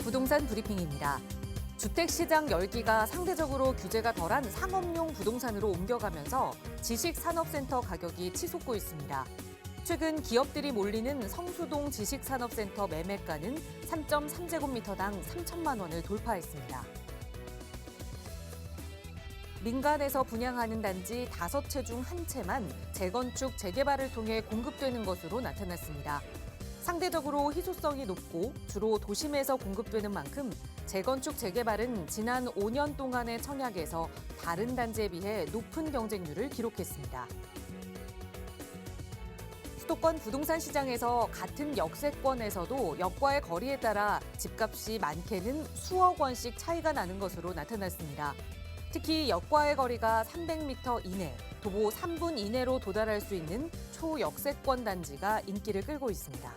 부동산 브리핑입니다. 주택시장 열기가 상대적으로 규제가 덜한 상업용 부동산으로 옮겨가면서 지식산업센터 가격이 치솟고 있습니다. 최근 기업들이 몰리는 성수동 지식산업센터 매매가는 3.3제곱미터당 3천만 원을 돌파했습니다. 민간에서 분양하는 단지 5채 중 1채만 재건축, 재개발을 통해 공급되는 것으로 나타났습니다. 상대적으로 희소성이 높고 주로 도심에서 공급되는 만큼 재건축, 재개발은 지난 5년 동안의 청약에서 다른 단지에 비해 높은 경쟁률을 기록했습니다. 수도권 부동산 시장에서 같은 역세권에서도 역과의 거리에 따라 집값이 많게는 수억 원씩 차이가 나는 것으로 나타났습니다. 특히 역과의 거리가 300m 이내, 도보 3분 이내로 도달할 수 있는 초역세권 단지가 인기를 끌고 있습니다.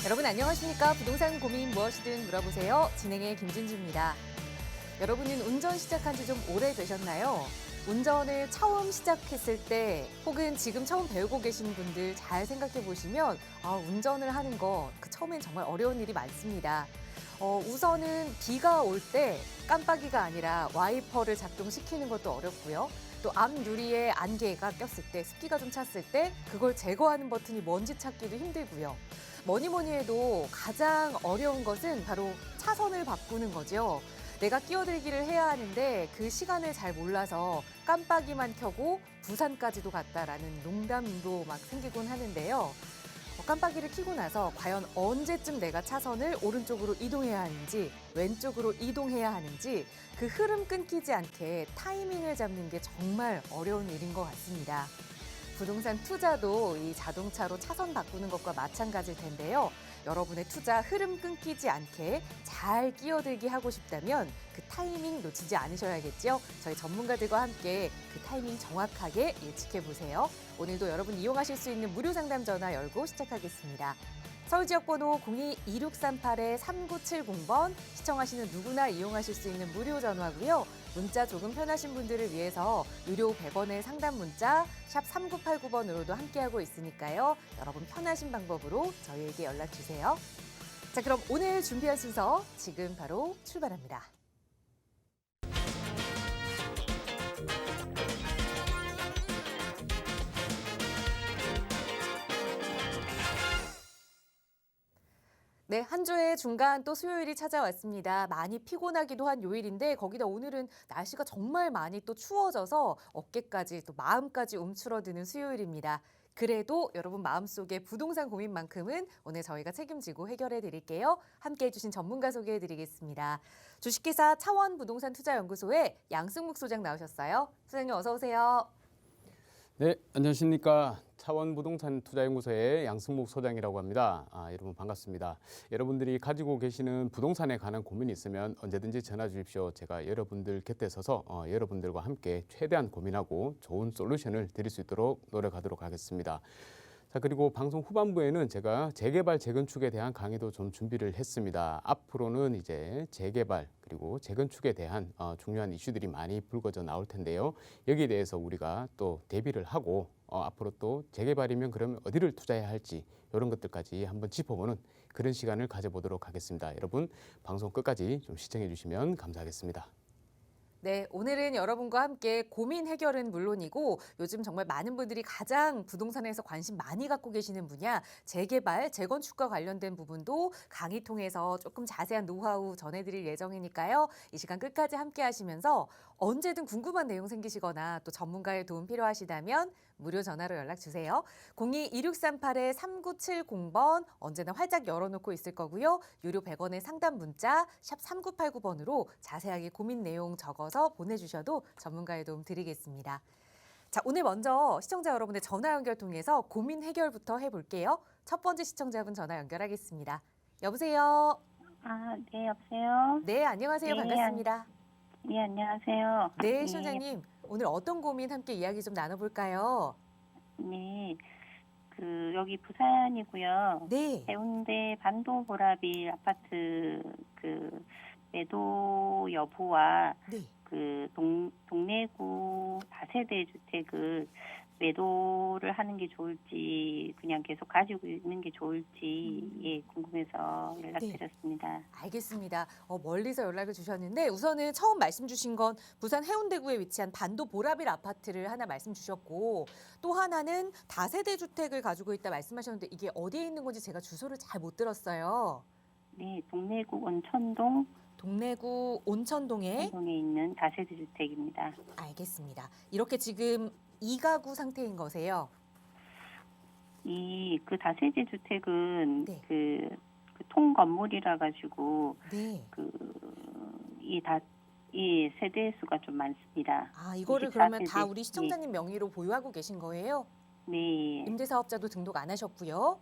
여러분 안녕하십니까? 부동산 고민 무엇이든 물어보세요. 진행의 김진주입니다. 여러분은 운전 시작한 지 좀 오래되셨나요? 운전을 처음 시작했을 때 혹은 지금 처음 배우고 계신 분들 잘 생각해 보시면 운전을 하는 거 처음엔 정말 어려운 일이 많습니다. 우선은 비가 올 때 깜빡이가 아니라 와이퍼를 작동시키는 것도 어렵고요. 또 앞 유리에 안개가 꼈을 때 습기가 좀 찼을 때 그걸 제거하는 버튼이 뭔지 찾기도 힘들고요. 뭐니 해도 가장 어려운 것은 바로 차선을 바꾸는 거죠. 내가 끼어들기를 해야 하는데 그 시간을 잘 몰라서 깜빡이만 켜고 부산까지도 갔다라는 농담도 막 생기곤 하는데요. 깜빡이를 켜고 나서 과연 언제쯤 내가 차선을 오른쪽으로 이동해야 하는지 왼쪽으로 이동해야 하는지 그 흐름 끊기지 않게 타이밍을 잡는 게 정말 어려운 일인 것 같습니다. 부동산 투자도 이 자동차로 차선 바꾸는 것과 마찬가지일 텐데요. 여러분의 투자 흐름 끊기지 않게 잘 끼어들기 하고 싶다면 그 타이밍 놓치지 않으셔야겠죠. 저희 전문가들과 함께 그 타이밍 정확하게 예측해 보세요. 오늘도 여러분 이용하실 수 있는 무료 상담 전화 열고 시작하겠습니다. 서울 지역 번호 02-2638-3970번 시청하시는 누구나 이용하실 수 있는 무료 전화고요. 문자 조금 편하신 분들을 위해서 유료 100원의 상담 문자 샵 3989번으로도 함께하고 있으니까요. 여러분 편하신 방법으로 저희에게 연락 주세요. 자, 그럼 오늘 준비한 순서 지금 바로 출발합니다. 네, 한 주의 중간 또 수요일이 찾아왔습니다. 많이 피곤하기도 한 요일인데 거기다 오늘은 날씨가 정말 많이 또 추워져서 어깨까지 또 마음까지 움츠러드는 수요일입니다. 그래도 여러분 마음속에 부동산 고민만큼은 오늘 저희가 책임지고 해결해 드릴게요. 함께해 주신 전문가 소개해 드리겠습니다. 주식회사 차원부동산투자연구소의 양승묵 소장 나오셨어요. 소장님 어서 오세요. 네, 안녕하십니까. 차원부동산투자연구소의 양승묵 소장이라고 합니다. 여러분 반갑습니다. 여러분들이 가지고 계시는 부동산에 관한 고민이 있으면 언제든지 전화 주십시오. 제가 여러분들 곁에 서서 여러분들과 함께 최대한 고민하고 좋은 솔루션을 드릴 수 있도록 노력하도록 하겠습니다. 자, 그리고 방송 후반부에는 제가 재개발, 재건축에 대한 강의도 좀 준비를 했습니다. 앞으로는 이제 재개발 그리고 재건축에 대한 중요한 이슈들이 많이 불거져 나올 텐데요. 여기에 대해서 우리가 또 대비를 하고 앞으로 또 재개발이면 그러면 어디를 투자해야 할지 이런 것들까지 한번 짚어보는 그런 시간을 가져보도록 하겠습니다. 여러분 방송 끝까지 좀 시청해 주시면 감사하겠습니다. 네, 오늘은 여러분과 함께 고민 해결은 물론이고 요즘 정말 많은 분들이 가장 부동산에서 관심 많이 갖고 계시는 분야 재개발, 재건축과 관련된 부분도 강의 통해서 조금 자세한 노하우 전해드릴 예정이니까요. 이 시간 끝까지 함께 하시면서 언제든 궁금한 내용 생기시거나 또 전문가의 도움 필요하시다면 무료 전화로 연락 주세요. 02-2638-3970번 언제나 활짝 열어놓고 있을 거고요. 유료 100원의 상담 문자 샵 3989번으로 자세하게 고민 내용 적어서 보내주셔도 전문가의 도움 드리겠습니다. 자, 오늘 먼저 시청자 여러분의 전화 연결 통해서 고민 해결부터 해볼게요. 첫 번째 시청자분 전화 연결하겠습니다. 여보세요? 네, 여보세요? 네, 안녕하세요. 네, 반갑습니다. 네, 안녕하세요. 네, 시청자님. 오늘 어떤 고민 함께 이야기 좀 나눠볼까요? 네, 여기 부산이고요. 네. 해운대 반도보라빌 아파트 매도 여부와 네. 그 동래구 다세대 주택을 매도를 하는 게 좋을지 그냥 계속 가지고 있는 게 좋을지 예, 궁금해서 연락드렸습니다. 알겠습니다. 멀리서 연락을 주셨는데 우선은 처음 말씀 주신 건 부산 해운대구에 위치한 반도 보라빌 아파트를 하나 말씀 주셨고 또 하나는 다세대 주택을 가지고 있다 말씀하셨는데 이게 어디에 있는 건지 제가 주소를 잘 못 들었어요. 네, 동래구 온천동 동래구 온천동에 동에 있는 다세대 주택입니다. 알겠습니다. 이렇게 지금 2가구 상태인 거세요? 이 그 다세대 주택은 네. 그 통건물이라 가지고 네. 이 세대 수가 좀 많습니다. 이거를 24 그러면 다 세대. 우리 시청자님 명의로 보유하고 계신 거예요? 네. 임대사업자도 등록 안 하셨고요.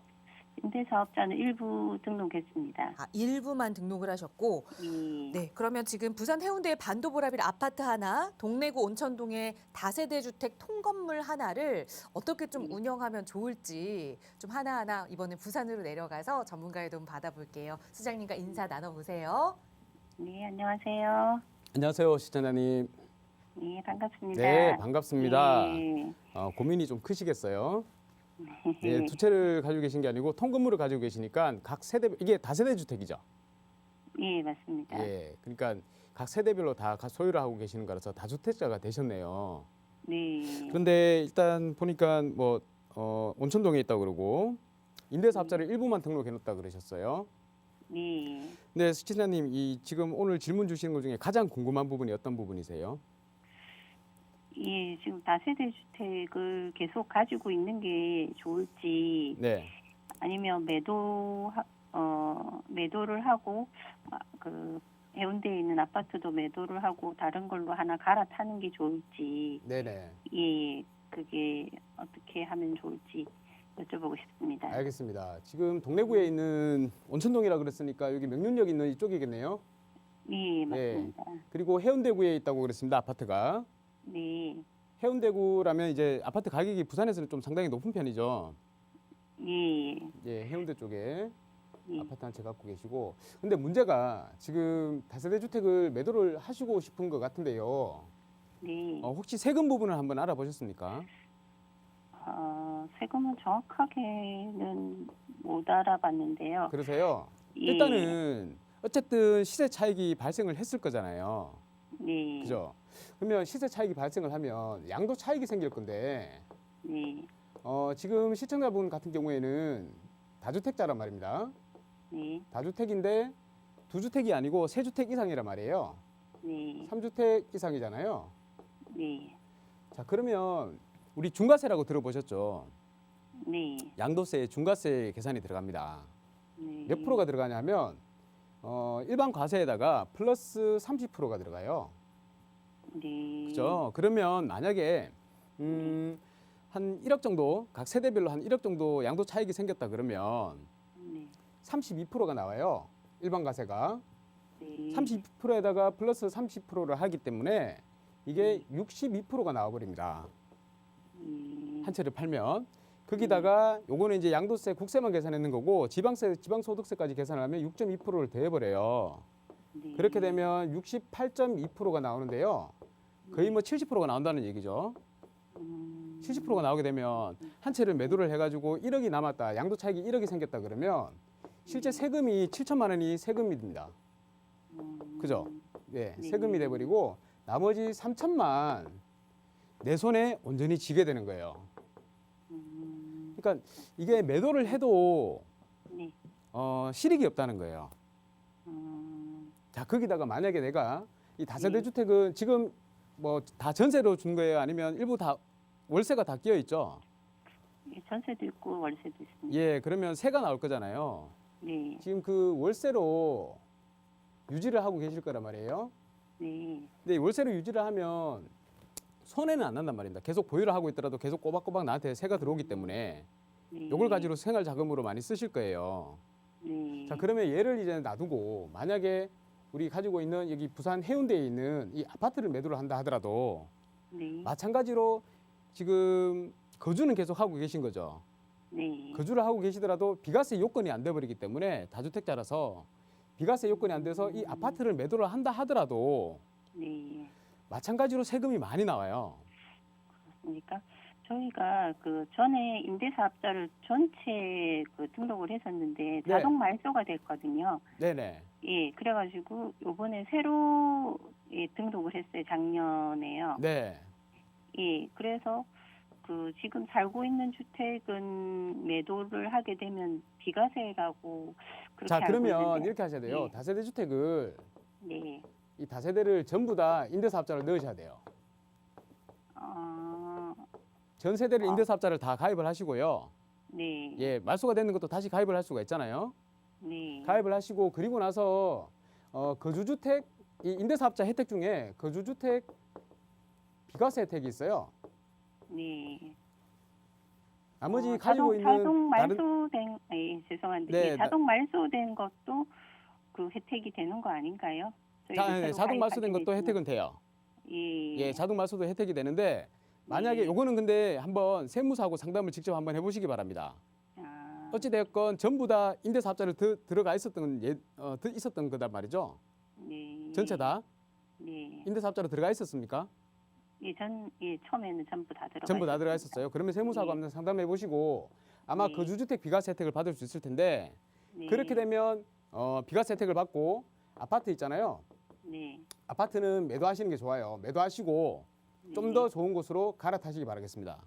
임대사업자는 일부 등록했습니다. 일부만 등록을 하셨고 예. 네, 그러면 지금 부산 해운대의 반도보라빌 아파트 하나, 동래구 온천동의 다세대 주택 통건물 하나를 어떻게 좀 운영하면 좋을지 좀 하나하나 이번에 부산으로 내려가서 전문가의 도움 받아볼게요. 수장님과 인사 나눠보세요. 네, 안녕하세요. 안녕하세요, 시청자님. 네, 반갑습니다. 네, 반갑습니다. 네. 고민이 좀 크시겠어요. 네, 두 채를 가지고 계신 게 아니고 통건물을 가지고 계시니까 각 세대 이게 다세대 주택이죠. 예, 맞습니다. 예, 그러니까 각 세대별로 다 소유를 하고 계시는 거라서 다주택자가 되셨네요. 네. 그런데 일단 보니까 뭐 온천동에 있다고 그러고 임대사업자를 일부만 등록해 놓았다 그러셨어요. 네. 근데 시청자님 이 지금 오늘 질문 주시는 것 중에 가장 궁금한 부분이 어떤 부분이세요? 예, 지금 다세대 주택을 계속 가지고 있는 게 좋을지 네. 아니면 매도를 하고 그 해운대에 있는 아파트도 매도를 하고 다른 걸로 하나 갈아타는 게 좋을지 네네. 예, 그게 어떻게 하면 좋을지 여쭤보고 싶습니다. 알겠습니다. 지금 동래구에 있는 온천동이라 그랬으니까 여기 명륜역 있는 이쪽이겠네요. 예, 맞습니다. 그리고 해운대구에 있다고 그랬습니다. 아파트가. 네, 해운대구라면 이제 아파트 가격이 부산에서는 좀 상당히 높은 편이죠. 예, 예, 해운대 쪽에 예. 아파트 한 채 갖고 계시고. 근데 문제가 지금 다세대 주택을 매도를 하시고 싶은 것 같은데요. 네. 혹시 세금 부분을 한번 알아보셨습니까? 세금은 정확하게는 못 알아봤는데요. 그러세요. 예. 일단은 어쨌든 시세 차익이 발생을 했을 거잖아요. 네, 그죠? 그러면 시세 차익이 발생을 하면 양도 차익이 생길 건데 네, 지금 시청자분 같은 경우에는 다주택자란 말입니다. 네, 다주택인데 두 주택이 아니고 세 주택 이상이란 말이에요. 네, 3주택 이상이잖아요. 네, 자, 그러면 우리 중과세라고 들어보셨죠? 네, 양도세, 중과세 계산이 들어갑니다. 네. 몇 프로가 들어가냐면 일반 과세에다가 플러스 30%가 들어가요. 네. 그죠? 그러면 만약에 한 1억 정도 각 세대별로 한 1억 정도 양도 차익이 생겼다 그러면 네, 32%가 나와요. 일반 과세가 네. 32%에다가 플러스 30%를 하기 때문에 이게 62%가 나와버립니다. 한 채를 팔면 거기다가 요거는 이제 양도세, 국세만 계산했는 거고 지방세, 지방소득세까지 계산을 하면 6.2%를 더해버려요. 네. 그렇게 되면 68.2%가 나오는데요. 거의 뭐 70%가 나온다는 얘기죠. 70%가 나오게 되면 한 채를 매도를 해가지고 1억이 남았다. 양도 차익이 1억이 생겼다 그러면 실제 세금이 7천만 원이 세금입니다. 그죠? 네, 세금이 돼버리고 나머지 3천만 내 손에 온전히 지게 되는 거예요. 그러니까 이게 매도를 해도 네. 실익이 없다는 거예요. 자, 거기다가 만약에 내가 이 다세대 주택은 지금 뭐 다 전세로 준 거예요? 아니면 일부 다 월세가 다 끼어 있죠? 예, 전세도 있고 월세도 있습니다. 예, 그러면 세가 나올 거잖아요. 네, 지금 그 월세로 유지를 하고 계실 거란 말이에요. 네, 근데 이 월세로 유지를 하면 손해는 안 난단 말입니다. 계속 보유를 하고 있더라도 계속 꼬박꼬박 나한테 세가 들어오기 때문에 네. 요걸 가지고 생활 자금으로 많이 쓰실 거예요. 네. 자, 그러면 얘를 이제 놔두고 만약에 우리 가지고 있는 여기 부산 해운대에 있는 이 아파트를 매도를 한다 하더라도 네. 마찬가지로 지금 거주는 계속 하고 계신 거죠. 네. 거주를 하고 계시더라도 비과세 요건이 안 돼버리기 때문에 다주택자라서 비과세 요건이 안 돼서 이 아파트를 매도를 한다 하더라도 네. 마찬가지로 세금이 많이 나와요. 그렇습니까? 저희가 그 전에 임대사업자를 전체 그 등록을 했었는데 네. 자동 말소가 됐거든요. 네네. 예, 그래가지고 요번에 새로 예, 등록을 했어요. 작년에요. 네. 예, 그래서 그 지금 살고 있는 주택은 매도를 하게 되면 비과세라고 그렇게 자, 알고 그러면 있는데. 이렇게 하셔야 돼요. 네. 다세대 주택을 네. 이 다세대를 전부 다 임대사업자를 넣으셔야 돼요. 전 세대를 임대사업자를 다 가입을 하시고요. 네. 예, 말소가 되는 것도 다시 가입을 할 수가 있잖아요. 네. 가입을 하시고 그리고 나서 거주주택 이 임대사업자 혜택 중에 거주주택 비과세 혜택이 있어요. 네. 나머지 가지고 있는 자동 다른 말소된 예, 죄송한데 네, 예, 자동 말소된 것도 그 혜택이 되는 거 아닌가요? 저희도 새로 자동 말소된 가입하게 것도 되지만. 혜택은 돼요. 예. 예, 자동 말소도 혜택이 되는데 만약에 네. 요거는 근데 한번 세무사하고 상담을 직접 한번 해보시기 바랍니다. 아, 어찌 됐건 전부 다 임대사업자를 들어가 있었던 있었던 거단 말이죠. 네. 전체 다 네. 임대사업자로 들어가 있었습니까? 예, 처음에는 전부 다 들어가 전부 다 들어가 있었습니다. 있었어요. 그러면 세무사하고 네. 한번 상담해 보시고 아마 네. 거주주택 비과세 혜택을 받을 수 있을 텐데 네. 그렇게 되면 비과세 혜택을 받고 아파트 있잖아요. 네. 아파트는 매도하시는 게 좋아요. 매도하시고 좀 더 좋은 곳으로 갈아타시기 바라겠습니다.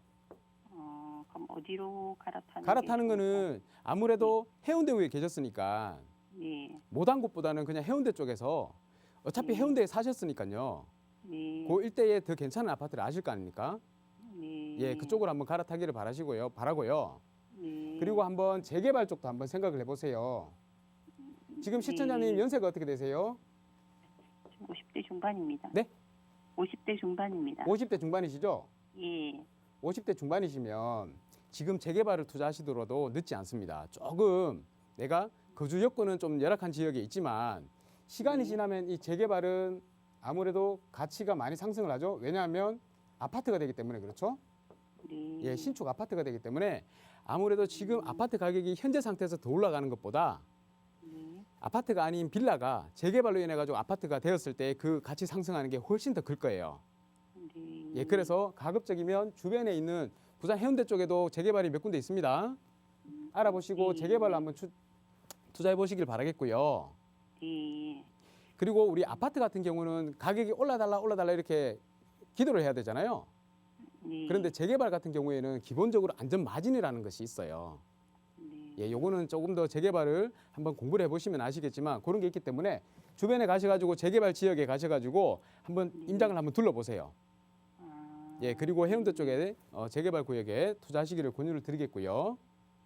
그럼 어디로 갈아타는 갈아타는 게 거는 아무래도 해운대구에 계셨으니까 네. 못한 곳보다는 그냥 해운대 쪽에서 어차피 네. 해운대에 사셨으니까요. 네. 그 일대에 더 괜찮은 아파트를 아실 거 아닙니까? 네. 예, 그쪽으로 한번 갈아타기를 바라고요. 네. 그리고 한번 재개발 쪽도 한번 생각을 해보세요. 지금 시청자님 연세가 어떻게 되세요? 50대 중반입니다. 네? 50대 중반입니다. 50대 중반이시죠? 예. 50대 중반이시면 지금 재개발을 투자하시더라도 늦지 않습니다. 조금 내가 거주 여건은 좀 열악한 지역에 있지만 시간이 지나면 이 재개발은 아무래도 가치가 많이 상승을 하죠. 왜냐하면 아파트가 되기 때문에 그렇죠. 네. 예, 신축 아파트가 되기 때문에 아무래도 지금 아파트 가격이 현재 상태에서 더 올라가는 것보다 네. 아파트가 아닌 빌라가 재개발로 인해 가지고 아파트가 되었을 때 그 가치 상승하는 게 훨씬 더 클 거예요. 네. 예, 그래서 가급적이면 주변에 있는 부산 해운대 쪽에도 재개발이 몇 군데 있습니다. 알아보시고 재개발로 한번 투자해 보시길 바라겠고요. 네. 그리고 우리 아파트 같은 경우는 가격이 올라달라 이렇게 기도를 해야 되잖아요. 네. 그런데 재개발 같은 경우에는 기본적으로 안전 마진이라는 것이 있어요. 네. 예, 요거는 조금 더 재개발을 한번 공부를 해보시면 아시겠지만 그런 게 있기 때문에 주변에 가셔가지고 재개발 지역에 가셔가지고 한번 임장을 한번 둘러보세요. 예, 그리고 해운대 쪽에 재개발 구역에 투자하시기를 권유를 드리겠고요.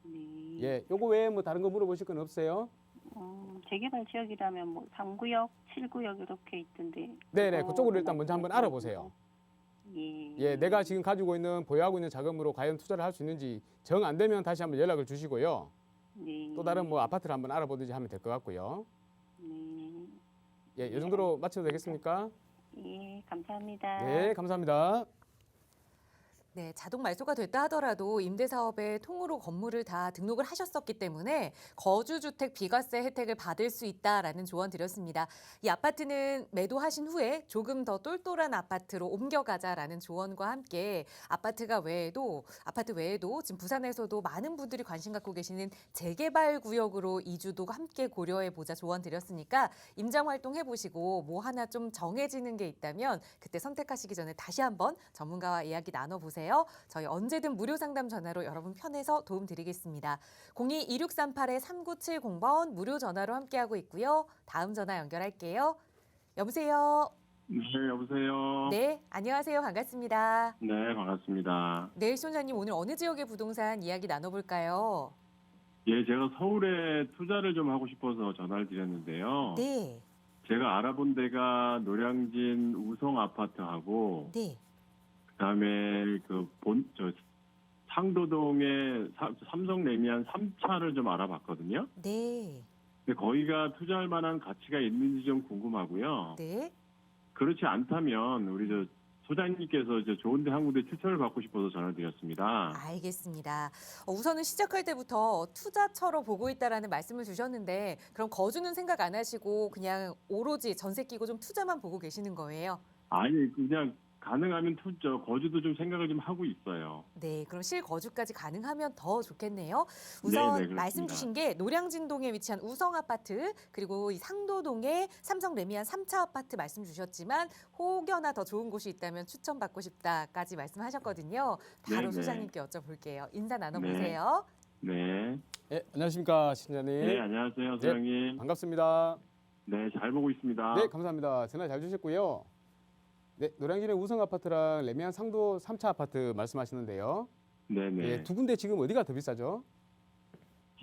네. 예, 요거 외에 뭐 다른 거 물어보실 건 없어요? 재개발 지역이라면 뭐 3구역, 7구역 이렇게 있던데. 네네, 그쪽으로 일단 먼저 한번 알아보세요. 예. 예, 내가 지금 가지고 있는 보유하고 있는 자금으로 과연 투자를 할 수 있는지 정 안 되면 다시 한번 연락을 주시고요. 네. 또 다른 뭐 아파트를 한번 알아보든지 하면 될 것 같고요. 네. 예, 이 정도로 마쳐도 되겠습니까? 예, 감사합니다. 네, 감사합니다. 네, 자동 말소가 됐다 하더라도 임대사업에 통으로 건물을 다 등록을 하셨었기 때문에 거주주택 비과세 혜택을 받을 수 있다라는 조언 드렸습니다. 이 아파트는 매도하신 후에 조금 더 똘똘한 아파트로 옮겨가자라는 조언과 함께 아파트 외에도 지금 부산에서도 많은 분들이 관심 갖고 계시는 재개발 구역으로 이주도 함께 고려해보자 조언 드렸으니까 임장 활동 해보시고 뭐 하나 좀 정해지는 게 있다면 그때 선택하시기 전에 다시 한번 전문가와 이야기 나눠보세요. 저희 언제든 무료 상담 전화로 여러분 편에서 도움드리겠습니다. 02-2638-3970번 무료 전화로 함께하고 있고요. 다음 전화 연결할게요. 여보세요. 네, 여보세요. 네, 안녕하세요. 반갑습니다. 네, 반갑습니다. 네, 시청자님 오늘 어느 지역의 부동산 이야기 나눠볼까요? 예, 제가 서울에 투자를 좀 하고 싶어서 전화를 드렸는데요. 네, 제가 알아본 데가 노량진 우성 아파트하고 네, 그다음에 상도동의 삼성 레미안 3차를 좀 알아봤거든요. 네, 근데 거기가 투자할 만한 가치가 있는지 좀 궁금하고요. 네, 그렇지 않다면 우리 소장님께서 이제 좋은데 한 군데 추천을 받고 싶어서 전화를 드렸습니다. 알겠습니다. 우선은 시작할 때부터 투자처로 보고 있다라는 말씀을 주셨는데 그럼 거주는 생각 안 하시고 그냥 오로지 전세 끼고 좀 투자만 보고 계시는 거예요? 아니 그냥 가능하면 거주도 좀 생각을 좀 하고 있어요. 네, 그럼 실거주까지 가능하면 더 좋겠네요. 네, 우선 네, 그렇습니다. 말씀 주신 게 노량진동에 위치한 우성 아파트 그리고 이 상도동에 삼성 레미안 3차 아파트 말씀 주셨지만 혹여나 더 좋은 곳이 있다면 추천받고 싶다까지 말씀하셨거든요. 바로 네, 네. 소장님께 여쭤볼게요. 인사 나눠보세요. 네. 네, 안녕하십니까 신장님. 네, 안녕하세요, 소장님. 반갑습니다. 네, 잘 보고 있습니다. 네, 감사합니다. 전화 잘 주셨고요. 네, 노량진의 우성 아파트랑 레미안 상도 3차 아파트 말씀하시는데요. 네네. 예, 두 군데 지금 어디가 더 비싸죠?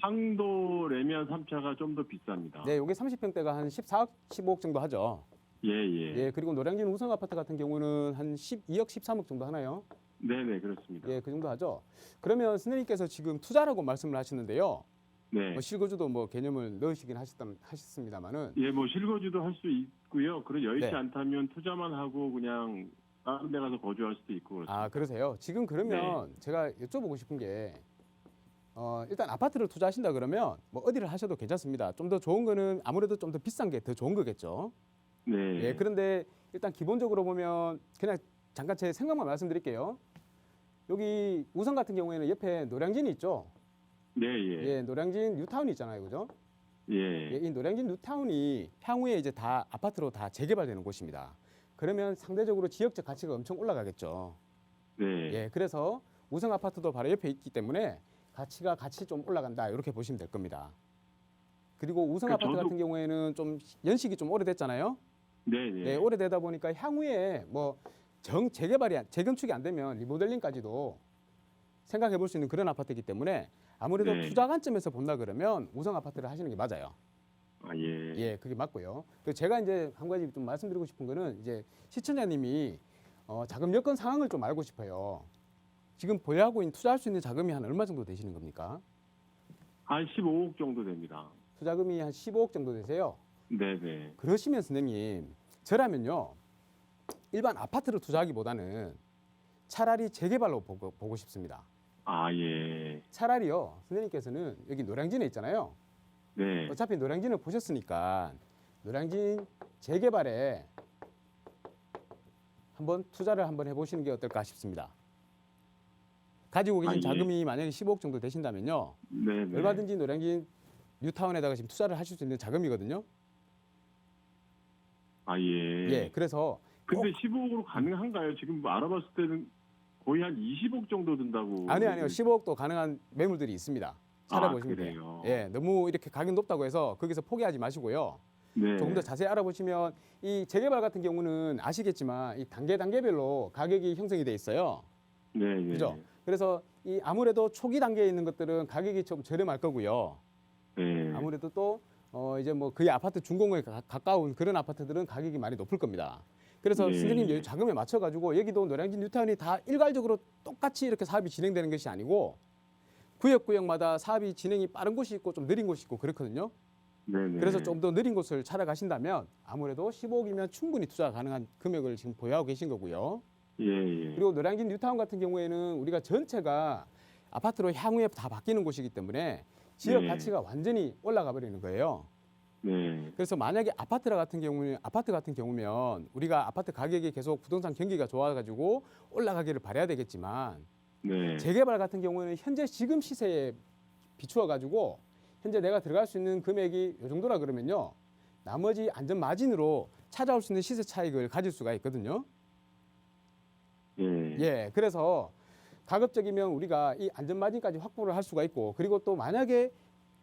상도 레미안 3차가 좀 더 비쌉니다. 네, 요게 30평대가 한 14억, 15억 정도 하죠. 예, 예. 예, 그리고 노량진 우성 아파트 같은 경우는 한 12억, 13억 정도 하나요? 네네, 그렇습니다. 예, 그 정도 하죠. 그러면 선생님께서 지금 투자라고 말씀을 하시는데요. 네. 뭐 실거주도 뭐 개념을 넣으시긴 하셨습니다만은 예, 뭐 실거주도 할 수 있고요. 그런 여의치 네. 않다면 투자만 하고 그냥 다른 데 가서 거주할 수도 있고 그렇습니다. 아, 그러세요. 지금 그러면 제가 여쭤보고 싶은 게 일단 아파트를 투자하신다 그러면 뭐 어디를 하셔도 괜찮습니다. 좀 더 좋은 거는 아무래도 좀 더 비싼 게 더 좋은 거겠죠. 네. 예, 그런데 일단 기본적으로 보면 그냥 잠깐 제 생각만 말씀드릴게요. 여기 우성 같은 경우에는 옆에 노량진이 있죠. 네, 예. 예, 노량진 뉴타운이 있잖아요, 그죠? 예. 예, 이 노량진 뉴타운이 향후에 이제 다 아파트로 다 재개발되는 곳입니다. 그러면 상대적으로 지역적 가치가 엄청 올라가겠죠. 네. 예, 그래서 우성 아파트도 바로 옆에 있기 때문에 가치가 같이 좀 올라간다 이렇게 보시면 될 겁니다. 그리고 우성 그 아파트 저도- 같은 경우에는 좀 연식이 좀 오래됐잖아요. 네, 네. 네, 오래되다 보니까 향후에 뭐 재건축이 안 되면 리모델링까지도 생각해 볼 수 있는 그런 아파트이기 때문에 아무래도 네. 투자 관점에서 본다 그러면 우성 아파트를 하시는 게 맞아요. 아, 예. 예, 그게 맞고요. 그리고 제가 이제 한 가지 좀 말씀드리고 싶은 거는 이제 시청자님이 자금 여건 상황을 좀 알고 싶어요. 지금 보유하고 있는 투자할 수 있는 자금이 한 얼마 정도 되시는 겁니까? 한 15억 정도 됩니다. 투자금이 한 15억 정도 되세요. 네, 네. 그러시면 선생님, 저라면요. 일반 아파트를 투자하기보다는 차라리 재개발로 보고 싶습니다. 아, 예. 차라리요. 선생님께서는 여기 노량진에 있잖아요. 네. 어차피 노량진을 보셨으니까 노량진 재개발에 한번 투자를 한번 해보시는 게 어떨까 싶습니다. 가지고 계신 아, 예. 자금이 만약에 15억 정도 되신다면요. 네, 네. 얼마든지 노량진 뉴타운에다가 지금 투자를 하실 수 있는 자금이거든요. 아, 예. 예, 그래서 근데 15억으로 가능한가요? 지금 뭐 알아봤을 때는 거의 한 20억 정도 든다고. 아니요. 15억도 가능한 매물들이 있습니다. 찾아보시면 돼요. 그래요? 예, 너무 이렇게 가격 높다고 해서 거기서 포기하지 마시고요. 네. 조금 더 자세히 알아보시면 이 재개발 같은 경우는 아시겠지만 이 단계별로 가격이 형성이 돼 있어요. 네, 네. 그죠? 그래서 이 아무래도 초기 단계에 있는 것들은 가격이 좀 저렴할 거고요. 네. 아무래도 또 이제 뭐 거의 아파트 준공에 가까운 그런 아파트들은 가격이 많이 높을 겁니다. 그래서 네. 선생님 여기 자금에 맞춰 가지고 여기도 노량진 뉴타운이 다 일괄적으로 똑같이 이렇게 사업이 진행되는 것이 아니고 구역마다 사업이 진행이 빠른 곳이 있고 좀 느린 곳이 있고 그렇거든요. 네, 네. 그래서 좀 더 느린 곳을 찾아가신다면 아무래도 15억이면 충분히 투자 가능한 금액을 지금 보유하고 계신 거고요. 예, 예. 그리고 노량진 뉴타운 같은 경우에는 우리가 전체가 아파트로 향후에 다 바뀌는 곳이기 때문에 지역 네. 가치가 완전히 올라가 버리는 거예요. 네. 그래서 만약에 아파트 같은 경우면 우리가 아파트 가격이 계속 부동산 경기가 좋아가지고 올라가기를 바라야 되겠지만 네. 재개발 같은 경우는 현재 지금 시세에 비추어 가지고 현재 내가 들어갈 수 있는 금액이 이 정도라 그러면요. 나머지 안전 마진으로 찾아올 수 있는 시세 차익을 가질 수가 있거든요. 예. 예, 그래서 가급적이면 우리가 이 안전 마진까지 확보를 할 수가 있고 그리고 또 만약에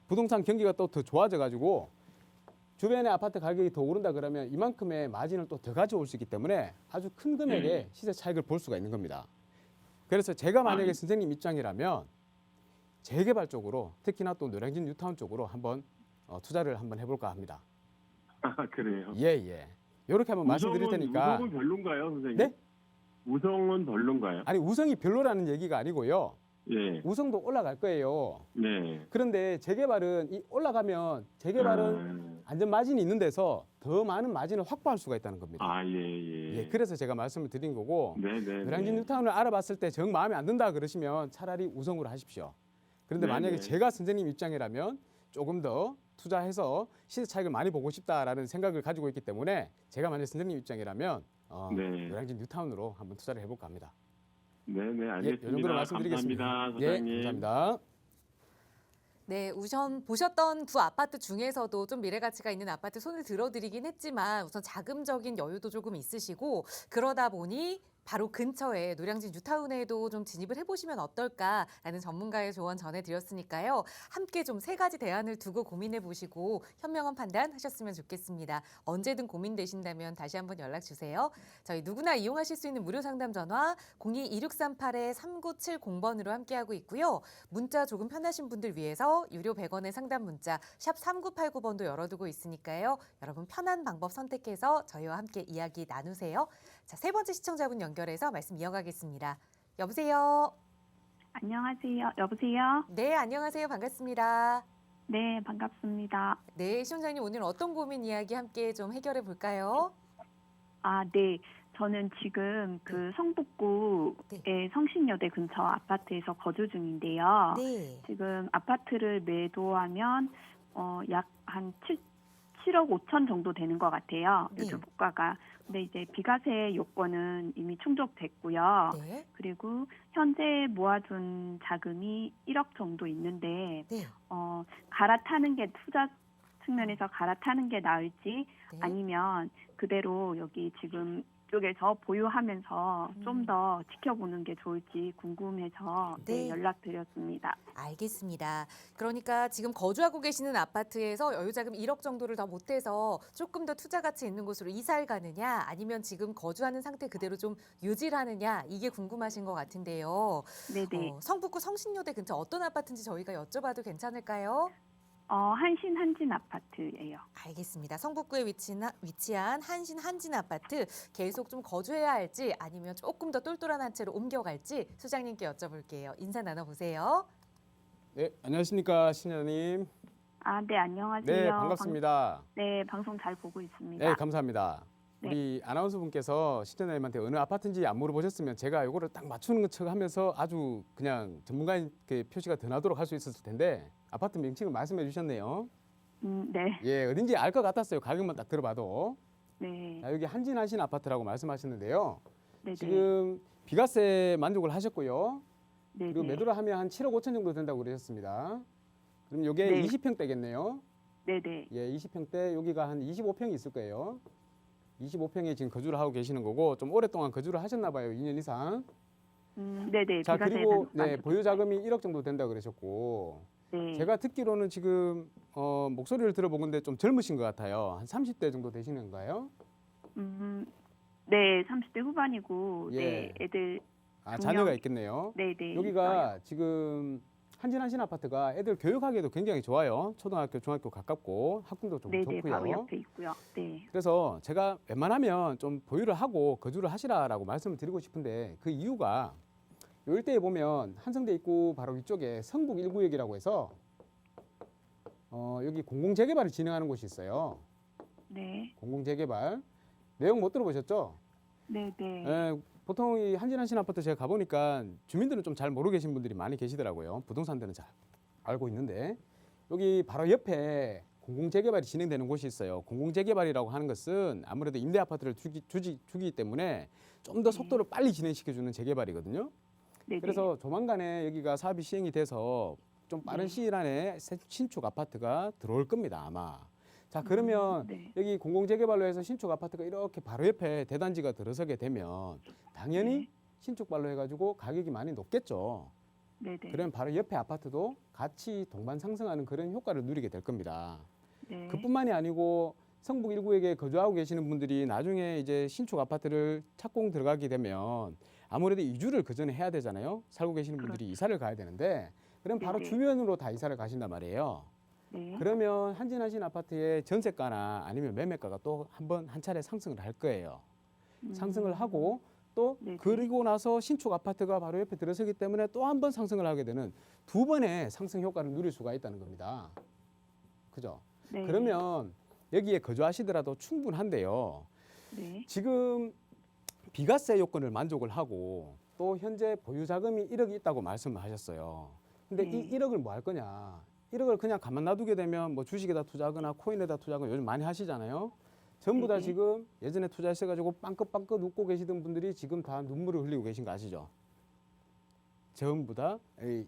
부동산 경기가 또 더 좋아져 가지고 주변의 아파트 가격이 더 오른다 그러면 이만큼의 마진을 또 더 가져올 수 있기 때문에 아주 큰 금액의 시세 차익을 볼 수가 있는 겁니다. 그래서 제가 만약에 선생님 입장이라면 재개발 쪽으로 특히나 또 노량진 뉴타운 쪽으로 한번 투자를 한번 해볼까 합니다. 아, 그래요. 예. 이렇게 한번 말씀드릴 테니까. 우성은 별론가요, 선생님? 네? 우성은 별론가요? 아니 우성이 별로라는 얘기가 아니고요. 예. 우성도 올라갈 거예요. 네. 그런데 재개발은 이 올라가면 재개발은 안전 마진이 있는 데서 더 많은 마진을 확보할 수가 있다는 겁니다. 아, 예, 예. 예, 그래서 제가 말씀을 드린 거고 네네. 노량진 뉴타운을 알아봤을 때 정 마음에 안 든다 그러시면 차라리 우성으로 하십시오. 그런데 네네. 만약에 제가 선생님 입장이라면 조금 더 투자해서 시세 차익을 많이 보고 싶다라는 생각을 가지고 있기 때문에 제가 만약 선생님 입장이라면 네. 노량진 뉴타운으로 한번 투자를 해볼까 합니다. 네네, 예, 알겠습니다. 이 정도로 말씀드리겠습니다. 감사합니다, 예, 소장님. 감사합니다. 네, 우선 보셨던 두 아파트 중에서도 좀 미래 가치가 있는 아파트 손을 들어드리긴 했지만 우선 자금적인 여유도 조금 있으시고 그러다 보니 바로 근처에 노량진 뉴타운에도 좀 진입을 해보시면 어떨까라는 전문가의 조언 전해드렸으니까요. 함께 좀 세 가지 대안을 두고 고민해보시고 현명한 판단하셨으면 좋겠습니다. 언제든 고민되신다면 다시 한번 연락 주세요. 저희 누구나 이용하실 수 있는 무료 상담 전화 02-2638-3970번으로 함께하고 있고요. 문자 조금 편하신 분들 위해서 유료 100원의 상담 문자 샵 3989번도 열어두고 있으니까요. 여러분 편한 방법 선택해서 저희와 함께 이야기 나누세요. 자, 세 번째 시청자분 연결해서 말씀 이어가겠습니다. 여보세요? 안녕하세요. 여보세요? 네, 안녕하세요. 반갑습니다. 네, 반갑습니다. 네, 시청자님 오늘 어떤 고민 이야기 함께 좀 해결해 볼까요? 아, 네. 저는 지금 그 성북구의 성신여대 근처 아파트에서 거주 중인데요. 네. 지금 아파트를 매도하면 약 한 7억 5천 정도 되는 것 같아요. 네. 요즘 물가가. 근데 이제 비과세 요건은 이미 충족됐고요. 네. 그리고 현재 모아둔 자금이 1억 정도 있는데 네. 갈아타는 게 투자 측면에서 갈아타는 게 나을지 네. 아니면 그대로 여기 지금 쪽에서 보유하면서 좀 더 지켜보는 게 좋을지 궁금해서 네. 연락드렸습니다. 알겠습니다. 그러니까 지금 거주하고 계시는 아파트에서 여유자금 1억 정도를 더 못해서 조금 더 투자 가치 있는 곳으로 이사를 가느냐 아니면 지금 거주하는 상태 그대로 좀 유지를 하느냐 이게 궁금하신 것 같은데요. 네네. 성북구 성신여대 근처 어떤 아파트인지 저희가 여쭤봐도 괜찮을까요? 한신 한진 아파트예요. 알겠습니다. 성북구에 위치한 한신 한진 아파트 계속 좀 거주해야 할지 아니면 조금 더 똘똘한 한 채로 옮겨갈지 소장님께 여쭤볼게요. 인사 나눠보세요. 네, 안녕하십니까 신현님. 아, 네, 안녕하세요. 네, 반갑습니다. 네, 방송 잘 보고 있습니다. 네, 감사합니다. 네. 우리 아나운서 분께서 시청자님한테 어느 아파트인지 안 물어보셨으면 제가 이거를 딱 맞추는 것처럼 하면서 아주 그냥 전문가인 그 표시가 더 나도록 할 수 있었을 텐데 아파트 명칭을 말씀해 주셨네요. 네, 예, 어딘지 알 것 같았어요. 가격만 딱 들어봐도. 네, 자, 여기 한진 아파트라고 말씀하셨는데요. 네, 지금 비과세 만족을 하셨고요. 네, 그리고 매도를 하면 한 7억 5천 정도 된다고 그러셨습니다. 그럼 이게 네. 20평대겠네요. 네, 네, 예, 20평대 여기가 한 25평이 있을 거예요. 25평에 지금 거주를 하고 계시는 거고 좀 오랫동안 거주를 하셨나 봐요. 2년 이상. 네, 네. 자, 비과세 그리고 네, 만족. 보유 자금이 1억 정도 된다고 그러셨고 네, 제가 듣기로는 지금 목소리를 들어보건데 좀 젊으신 것 같아요. 한 30대 정도 되시는 건가요? 네, 30대 후반이고, 예. 네, 애들, 아, 중요- 자녀가 있겠네요. 네, 네. 여기가 있어요. 지금 한진 아파트가 애들 교육하기에도 굉장히 좋아요. 초등학교, 중학교 가깝고 학군도 좀 네, 네, 바로 좋고요. 옆에 있고요. 네, 그래서 제가 웬만하면 좀 보유를 하고 거주를 하시라라고 말씀을 드리고 싶은데 그 이유가 요 일대에 보면 한성대 입구 바로 위쪽에 성북 1구역이라고 해서 여기 공공재개발을 진행하는 곳이 있어요. 네, 공공재개발 내용 못 들어보셨죠? 네, 네. 예, 보통 이 한진 아파트 제가 가보니까 주민들은 좀 잘 모르고 계신 분들이 많이 계시더라고요. 부동산들은 잘 알고 있는데 여기 바로 옆에 공공재개발이 진행되는 곳이 있어요. 공공재개발이라고 하는 것은 아무래도 임대 아파트를 주기 때문에 좀 더 속도를 빨리 진행시켜주는 재개발이거든요. 네, 그래서 조만간에 여기가 사업이 시행이 돼서 좀 빠른 네. 시일 안에 신축 아파트가 들어올 겁니다, 아마. 자, 그러면 네. 여기 공공재개발로 해서 신축 아파트가 이렇게 바로 옆에 대단지가 들어서게 되면 당연히 네. 신축발로 해가지고 가격이 많이 높겠죠. 네, 네. 그러면 바로 옆에 아파트도 같이 동반 상승하는 그런 효과를 누리게 될 겁니다. 네. 그뿐만이 아니고 성북 1구역에 거주하고 계시는 분들이 나중에 이제 신축 아파트를 착공 들어가게 되면 아무래도 이주를 그 전에 해야 되잖아요. 살고 계시는 분들이 이사를 가야 되는데 그럼 바로 네네. 주변으로 다 이사를 가신단 말이에요. 네. 그러면 한진 아파트의 전세가나 아니면 매매가가 또 한 차례 상승을 할 거예요. 상승을 하고 또 네네. 그리고 나서 신축 아파트가 바로 옆에 들어서기 때문에 또 한 번 상승을 하게 되는 두 번의 상승 효과를 누릴 수가 있다는 겁니다. 그죠? 네. 그러면 여기에 거주하시더라도 충분한데요. 네. 지금 비과세 요건을 만족을 하고 또 현재 보유 자금이 1억이 있다고 말씀을 하셨어요. 근데 네. 이 1억을 뭐 할 거냐? 1억을 그냥 가만 놔두게 되면 뭐 주식에다 투자하거나 코인에다 투자하거나 요즘 많이 하시잖아요. 전부 다 네네. 지금 예전에 투자하셔가지고 빵긋빵긋 웃고 계시던 분들이 지금 다 눈물을 흘리고 계신 거 아시죠? 전부 다 이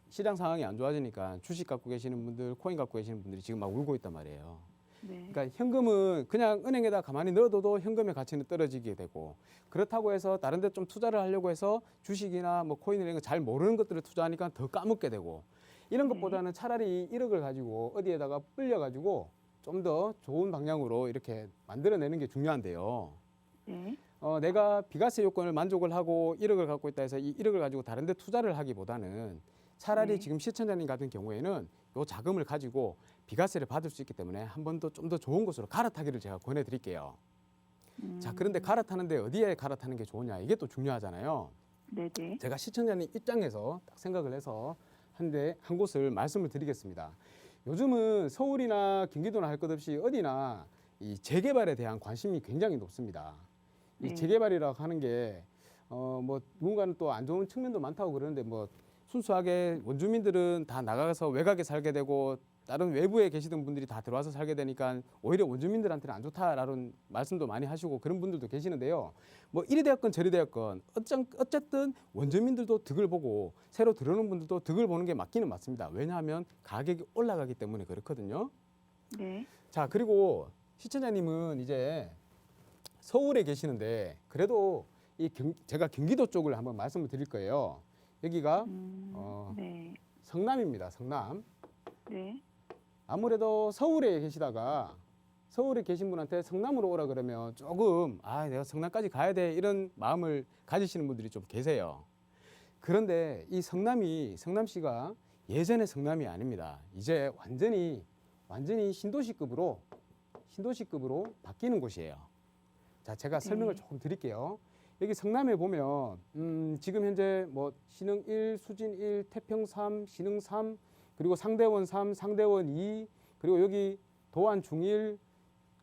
시장 상황이 안 좋아지니까 주식 갖고 계시는 분들, 코인 갖고 계시는 분들이 지금 막 울고 있단 말이에요. 네. 그러니까 현금은 그냥 은행에다 가만히 넣어둬도 현금의 가치는 떨어지게 되고, 그렇다고 해서 다른 데 좀 투자를 하려고 해서 주식이나 뭐 코인 이런 거 잘 모르는 것들을 투자하니까 더 까먹게 되고, 이런 것보다는 차라리 1억을 가지고 어디에다가 불려 가지고 좀 더 좋은 방향으로 이렇게 만들어내는 게 중요한데요. 네. 내가 비과세 요건을 만족을 하고 1억을 갖고 있다 해서 이 1억을 가지고 다른 데 투자를 하기보다는 차라리 네. 지금 시청자님 같은 경우에는 요 자금을 가지고 비과세를 받을 수 있기 때문에 한 번 더 좀 더 좋은 곳으로 갈아타기를 제가 권해드릴게요. 자, 그런데 갈아타는데 어디에 갈아타는 게 좋으냐, 이게 또 중요하잖아요. 네네. 제가 시청자님 입장에서 딱 생각을 해서 한 곳을 말씀을 드리겠습니다. 요즘은 서울이나 경기도나 할 것 없이 어디나 이 재개발에 대한 관심이 굉장히 높습니다. 이 네. 재개발이라고 하는 게 뭐 누군가는 또 안 좋은 측면도 많다고 그러는데, 뭐 순수하게 원주민들은 다 나가서 외곽에 살게 되고 다른 외부에 계시던 분들이 다 들어와서 살게 되니까 오히려 원주민들한테는 안 좋다라는 말씀도 많이 하시고 그런 분들도 계시는데요. 뭐 이리 되었건 저리 되었건 어쨌든 원주민들도 득을 보고 새로 들어오는 분들도 득을 보는 게 맞기는 맞습니다. 왜냐하면 가격이 올라가기 때문에 그렇거든요. 네. 자, 그리고 시청자님은 이제 서울에 계시는데 그래도 제가 경기도 쪽을 한번 말씀을 드릴 거예요. 여기가 네. 성남입니다. 성남. 네. 아무래도 서울에 계시다가 서울에 계신 분한테 성남으로 오라 그러면 조금 내가 성남까지 가야 돼 이런 마음을 가지시는 분들이 좀 계세요. 그런데 이 성남시가 예전의 성남이 아닙니다. 이제 완전히 신도시급으로 바뀌는 곳이에요. 자, 제가 설명을 조금 드릴게요. 여기 성남에 보면 지금 현재 뭐 신흥 1, 수진 1, 태평 3, 신흥 3, 그리고 상대원 3, 상대원 2, 그리고 여기 도안 중1,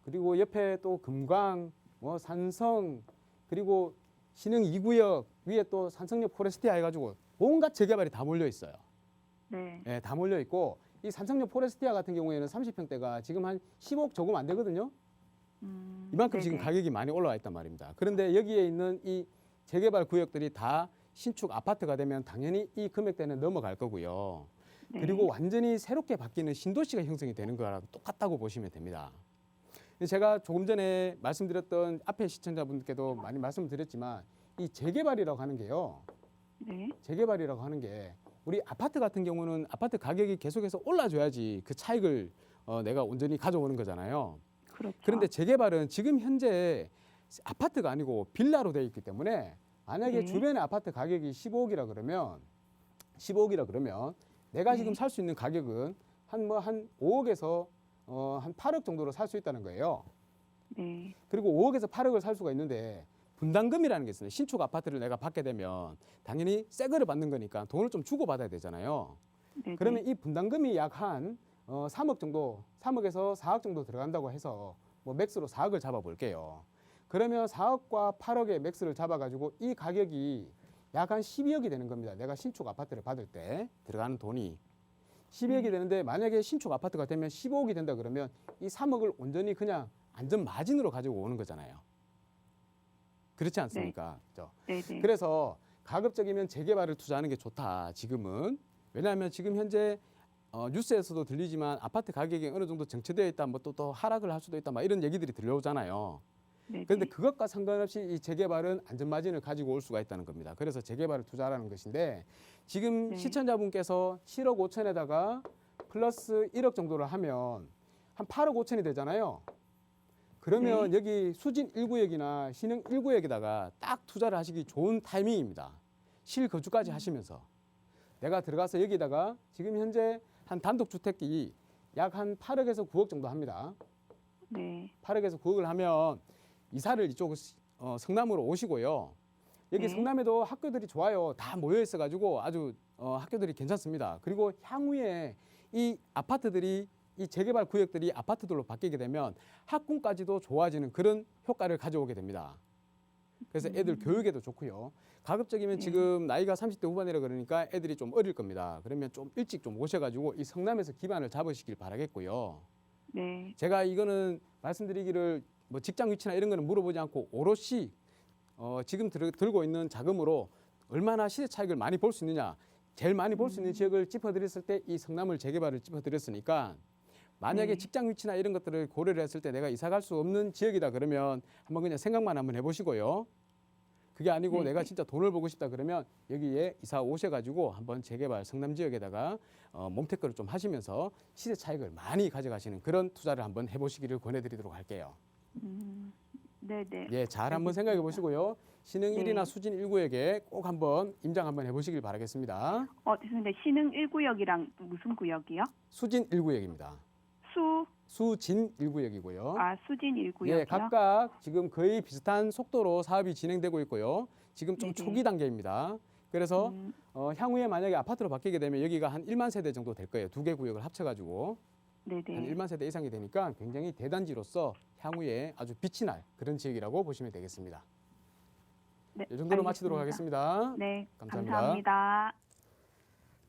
그리고 옆에 또 금강, 뭐 산성, 그리고 신흥 2구역 위에 또 산성역 포레스티아 해가지고 온갖 재개발이 다 몰려 있어요. 네. 네, 다 몰려 있고 이 산성역 포레스티아 같은 경우에는 30평대가 지금 한 10억 조금 안 되거든요. 이만큼 지금 네네. 가격이 많이 올라와 있단 말입니다. 그런데 여기에 있는 이 재개발 구역들이 다 신축 아파트가 되면 당연히 이 금액대는 넘어갈 거고요. 네. 그리고 완전히 새롭게 바뀌는 신도시가 형성이 되는 거랑 똑같다고 보시면 됩니다. 제가 조금 전에 말씀드렸던 앞에 시청자분께도 많이 말씀을 드렸지만 이 재개발이라고 하는 게요. 네. 재개발이라고 하는 게 우리 아파트 같은 경우는 아파트 가격이 계속해서 올라줘야지 그 차익을 내가 온전히 가져오는 거잖아요. 그렇죠. 그런데 재개발은 지금 현재 아파트가 아니고 빌라로 되어 있기 때문에 만약에 네. 주변의 아파트 가격이 15억이라 그러면 내가 네. 지금 살 수 있는 가격은 한 5억에서 한 8억 정도로 살 수 있다는 거예요. 네. 그리고 5억에서 8억을 살 수가 있는데 분담금이라는 게 있어요. 신축 아파트를 내가 받게 되면 당연히 새 거를 받는 거니까 돈을 좀 주고 받아야 되잖아요. 네네. 그러면 이 분담금이 약 한 3억 정도, 3억에서 4억 정도 들어간다고 해서 뭐 맥스로 4억을 잡아 볼게요. 그러면 4억과 8억의 맥스를 잡아가지고 이 가격이 약 한 12억이 되는 겁니다. 내가 신축 아파트를 받을 때 들어가는 돈이 12억이 되는데 만약에 신축 아파트가 되면 15억이 된다 그러면 이 3억을 온전히 그냥 안전 마진으로 가지고 오는 거잖아요. 그렇지 않습니까? 그렇죠? 네네. 그래서 가급적이면 재개발을 투자하는 게 좋다. 지금은 왜냐하면 지금 현재 뉴스에서도 들리지만 아파트 가격이 어느 정도 정체되어 있다, 뭐 또 하락을 할 수도 있다, 막 이런 얘기들이 들려오잖아요. 네네. 그런데 그것과 상관없이 이 재개발은 안전마진을 가지고 올 수가 있다는 겁니다. 그래서 재개발을 투자하라는 것인데 지금 네. 시청자분께서 7억 5천에다가 플러스 1억 정도를 하면 한 8억 5천이 되잖아요. 그러면 네. 여기 수진 1구역이나 신흥 1구역에다가 딱 투자를 하시기 좋은 타이밍입니다. 실거주까지 하시면서 내가 들어가서 여기다가 지금 현재 한 단독주택이 약 한 8억에서 9억 정도 합니다. 네. 8억에서 9억을 하면 이사를 이쪽 성남으로 오시고요. 여기 네. 성남에도 학교들이 좋아요. 다 모여 있어가지고 아주 학교들이 괜찮습니다. 그리고 향후에 이 아파트들이 이 재개발 구역들이 아파트들로 바뀌게 되면 학군까지도 좋아지는 그런 효과를 가져오게 됩니다. 그래서 애들 교육에도 좋고요. 가급적이면 지금 나이가 30대 후반이라 그러니까 애들이 좀 어릴 겁니다. 그러면 좀 일찍 좀 오셔가지고 이 성남에서 기반을 잡으시길 바라겠고요. 네. 제가 이거는 말씀드리기를 뭐 직장 위치나 이런 거는 물어보지 않고 오롯이 지금 들고 있는 자금으로 얼마나 시세 차익을 많이 볼 수 있느냐, 제일 많이 볼 수 있는 지역을 짚어드렸을 때 이 성남을 재개발을 짚어드렸으니까 만약에 직장 위치나 이런 것들을 고려를 했을 때 내가 이사 갈 수 없는 지역이다 그러면 한번 그냥 생각만 한번 해보시고요. 그게 아니고 내가 진짜 돈을 보고 싶다 그러면 여기에 이사 오셔가지고 한번 재개발 성남 지역에다가 몸태크를 좀 하시면서 시세 차익을 많이 가져가시는 그런 투자를 한번 해보시기를 권해드리도록 할게요. 네네. 예, 잘 한번 생각해 보시고요. 신흥 1이나 수진 1구역에 꼭 한번 임장 한번 해보시길 바라겠습니다. 죄송한데 신흥 1구역이랑 무슨 구역이요? 수진 1구역입니다. 수진 1구역이고요. 수진 1구역이요? 예, 각각 지금 거의 비슷한 속도로 사업이 진행되고 있고요. 지금 좀 초기 단계입니다. 그래서 향후에 만약에 아파트로 바뀌게 되면 여기가 한 1만 세대 정도 될 거예요. 두 개 구역을 합쳐가지고 네네. 한 1만 세대 이상이 되니까 굉장히 대단지로서 향후에 아주 빛이 날 그런 지역이라고 보시면 되겠습니다. 네, 이 정도로 알겠습니다. 마치도록 하겠습니다. 네, 감사합니다. 감사합니다.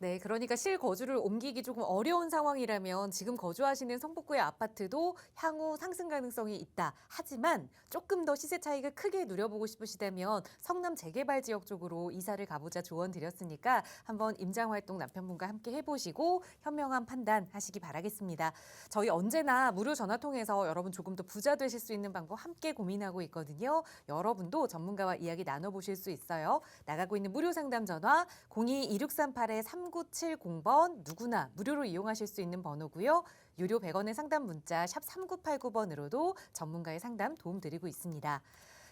네, 그러니까 실거주를 옮기기 조금 어려운 상황이라면 지금 거주하시는 성북구의 아파트도 향후 상승 가능성이 있다. 하지만 조금 더 시세 차익을 크게 누려보고 싶으시다면 성남 재개발 지역 쪽으로 이사를 가보자 조언 드렸으니까 한번 임장 활동 남편분과 함께 해보시고 현명한 판단 하시기 바라겠습니다. 저희 언제나 무료 전화 통해서 여러분 조금 더 부자 되실 수 있는 방법 함께 고민하고 있거든요. 여러분도 전문가와 이야기 나눠보실 수 있어요. 나가고 있는 무료 상담 전화 02-2638-3970번 누구나 무료로 이용하실 수 있는 번호고요. 유료 100원의 상담 문자 샵 3989번으로도 전문가의 상담 도움드리고 있습니다.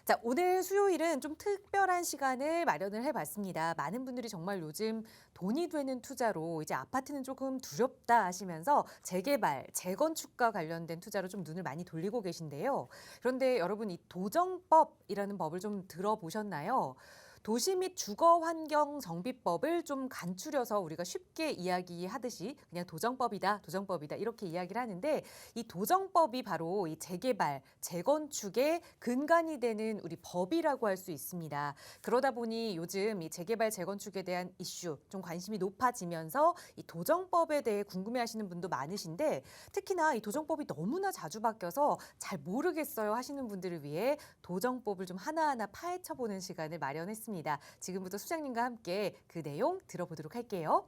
자, 오늘 수요일은 좀 특별한 시간을 마련을 해봤습니다. 많은 분들이 정말 요즘 돈이 되는 투자로 이제 아파트는 조금 두렵다 하시면서 재개발, 재건축과 관련된 투자로 좀 눈을 많이 돌리고 계신데요. 그런데 여러분 이 도정법이라는 법을 좀 들어보셨나요? 도시 및 주거환경정비법을 좀 간추려서 우리가 쉽게 이야기하듯이 그냥 도정법이다 이렇게 이야기를 하는데 이 도정법이 바로 이 재개발, 재건축의 근간이 되는 우리 법이라고 할 수 있습니다. 그러다 보니 요즘 이 재개발, 재건축에 대한 이슈 좀 관심이 높아지면서 이 도정법에 대해 궁금해하시는 분도 많으신데 특히나 이 도정법이 너무나 자주 바뀌어서 잘 모르겠어요 하시는 분들을 위해 도정법을 좀 하나하나 파헤쳐보는 시간을 마련했습니다. 지금부터 수장님과 함께 그 내용 들어보도록 할게요.